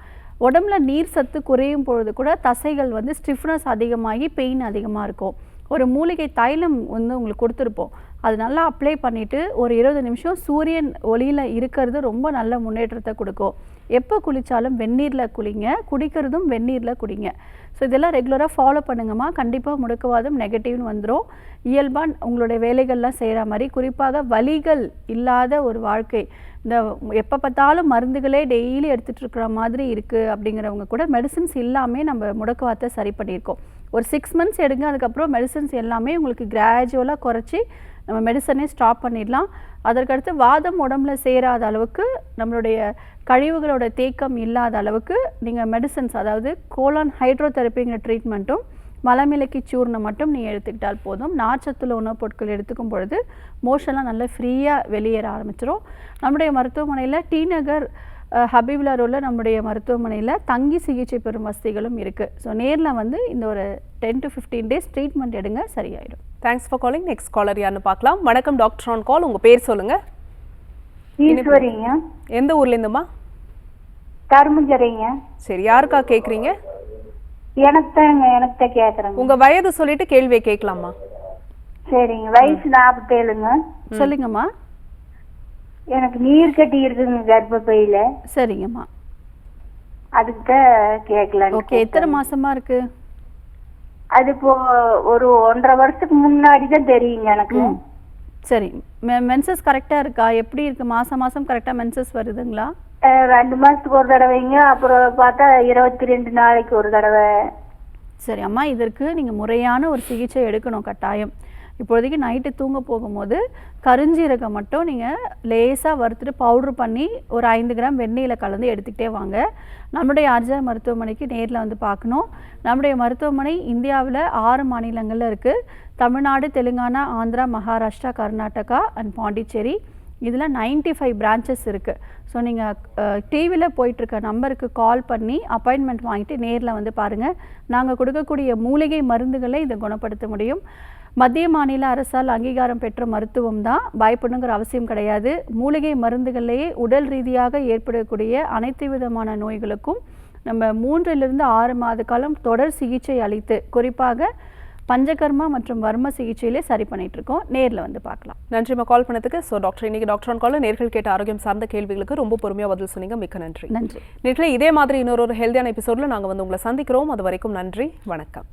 உடம்புல நீர் சத்து குறையும் பொழுது கூட தசைகள் வந்து ஸ்டிஃப்னஸ் அதிகமாகி பெயின் அதிகமாக இருக்கும். ஒரு மூலிகை தைலம் வந்து உங்களுக்கு கொடுத்துருப்போம். அது நல்லா அப்ளை பண்ணிவிட்டு ஒரு 20 நிமிஷம் சூரியன் ஒளியில் இருக்கிறது ரொம்ப நல்ல முன்னேற்றத்தை கொடுக்கும். எப்போ குளித்தாலும் வெந்நீரில் குளிங்க. குடிக்கிறதும் வெந்நீரில் குடிங்க. ஸோ இதெல்லாம் ரெகுலராக ஃபாலோ பண்ணுங்கம்மா. கண்டிப்பாக முடக்குவாதம் நெகட்டிவ்னு வந்துடும். இயல்பாக உங்களுடைய வேலைகள்லாம் செய்கிற மாதிரி குறிப்பாக வலிகள் இல்லாத ஒரு வாழ்க்கை, இந்த எப்போ பார்த்தாலும் மருந்துகளே டெய்லி எடுத்துகிட்டு இருக்கிற மாதிரி இருக்குது அப்படிங்கிறவங்க கூட மெடிசின்ஸ் இல்லாமல் நம்ம முடக்குவாதத்தை சரி பண்ணியிருக்கோம். ஒரு 6 months எடுங்க. அதுக்கப்புறம் மெடிசன்ஸ் எல்லாமே உங்களுக்கு கிராஜுவலாக குறைச்சி நம்ம மெடிசனே ஸ்டாப் பண்ணிடலாம். அதற்கடுத்து வாதம் உடம்புல சேராத அளவுக்கு நம்மளுடைய கழிவுகளோட தேக்கம் இல்லாத அளவுக்கு நீங்கள் மெடிசன்ஸ், அதாவது கோலான் ஹைட்ரோதெரப்பிங்கிற ட்ரீட்மெண்ட்டும் மலமிளக்கி சூர்ணம் மட்டும் நீங்கள் எடுத்துக்கிட்டால் போதும். நார்ச்சத்துள்ள உணவுப் பொருட்கள் எடுத்துக்கும் பொழுது மோஷன்லாம் நல்லா ஃப்ரீயாக வெளியேற ஆரம்பிச்சிடும். நம்முடைய மருத்துவமனையில் டி நகர் ஹபீப்லா ரோடில் நம்முடைய மருத்துவமனையில் தங்கி சிகிச்சை பெறும் வசதிகளும் இருக்குது. ஸோ நேரில் வந்து இந்த ஒரு 10 to 15 days ட்ரீட்மெண்ட் எடுங்க, சரியாயிடும். Thanks for calling. Next caller யாருன்னு பார்க்கலாம். வணக்கம் டாக்டர் ஆன் கால். உங்கள் பேர் சொல்லுங்கள். ஈஸ்வரிங்க. எந்த ஊர்லேருந்துமா? கருமஞ்சரைங்க. சரி, யாருக்கா கேட்குறீங்க? எனக்கு தான் கேட்குறேங்க. உங்கள் வயது சொல்லிட்டு கேள்வியை கேட்கலாமா? சரிங்க. வயசு 47ங்க. சொல்லுங்கம்மா. எனக்கு நீர் கட்டி இருக்குங்க கர்ப்பப்பையில. சரிங்கம்மா. அதுக்கு தான் கேட்கலாம். ஓகே, எத்தனை மாசமா இருக்கு? அது இப்போ ஒரு 1.5 வருஷத்துக்கு முன்னாடி தான் தெரியுங்க எனக்கு. சரி, மென்சஸ் கரெக்டாக இருக்கா? எப்படி இருக்குது? மாதம் மாதம் கரெக்டாக மென்சஸ் வருதுங்களா? 2 மாசத்துக்கு ஒரு தடவைங்க, அப்புறம் பார்த்தா 22 நாளைக்கு ஒரு தடவை. சரி அம்மா, இதற்கு நீங்கள் முறையான ஒரு சிகிச்சை எடுக்கணும் கட்டாயம். இப்போதைக்கு நைட்டு தூங்க போகும்போது கருஞ்சீரகம் மட்டும் நீங்கள் லேசாக வறுத்துட்டு பவுட்ரு பண்ணி ஒரு 5 கிராம் வெந்நீரில் கலந்து எடுத்துக்கிட்டே வாங்க. நம்முடைய ஆர்ஜிஆர் மருத்துவமனைக்கு நேரில் வந்து பார்க்கணும். நம்முடைய மருத்துவமனை இந்தியாவில் 6 மாநிலங்களில் இருக்குது. தமிழ்நாடு, தெலுங்கானா, ஆந்திரா, மகாராஷ்டிரா, கர்நாடகா அண்ட் பாண்டிச்சேரி. இதில் 95 பிரான்ச்சஸ் இருக்குது. ஸோ நீங்கள் டிவியில் போயிட்டுருக்க நம்பருக்கு கால் பண்ணி அப்பாயின்மெண்ட் வாங்கிட்டு நேரில் வந்து பாருங்கள். நாங்கள் கொடுக்கக்கூடிய மூலிகை மருந்துகளை இதை குணப்படுத்த முடியும். மத்திய மாநில அரசால் அங்கீகாரம் பெற்ற மருத்துவம் தான், பயப்படணுங்கிற அவசியம் கிடையாது. மூலிகை மருந்துகளிலேயே உடல் ரீதியாக ஏற்படக்கூடிய அனைத்து விதமான நோய்களுக்கும் நம்ம 3லிருந்து 6 மாத காலம் தொடர் சிகிச்சை அளித்து, குறிப்பாக பஞ்சகர்மா மற்றும் வர்ம சிகிச்சையிலே சரி பண்ணிட்டு இருக்கோம். நேரில் வந்து பார்க்கலாம். நன்றிமா கால் பண்ணதுக்கு. ஸோ டாக்டர், இன்னைக்கு டாக்டர் ஆன் காலில் நேர்கள் கேட்ட ஆரோக்கியம் சார்ந்த கேள்விகளுக்கு ரொம்ப பொறுமையாக பதில் சொன்னீங்க. மிக்க நன்றி. நன்றி. நேர்களே, இதே மாதிரி இன்னொரு ஹெல்தியான எபிசோடில் நாங்கள் வந்து உங்களை சந்திக்கிறோம். அது வரைக்கும் நன்றி, வணக்கம்.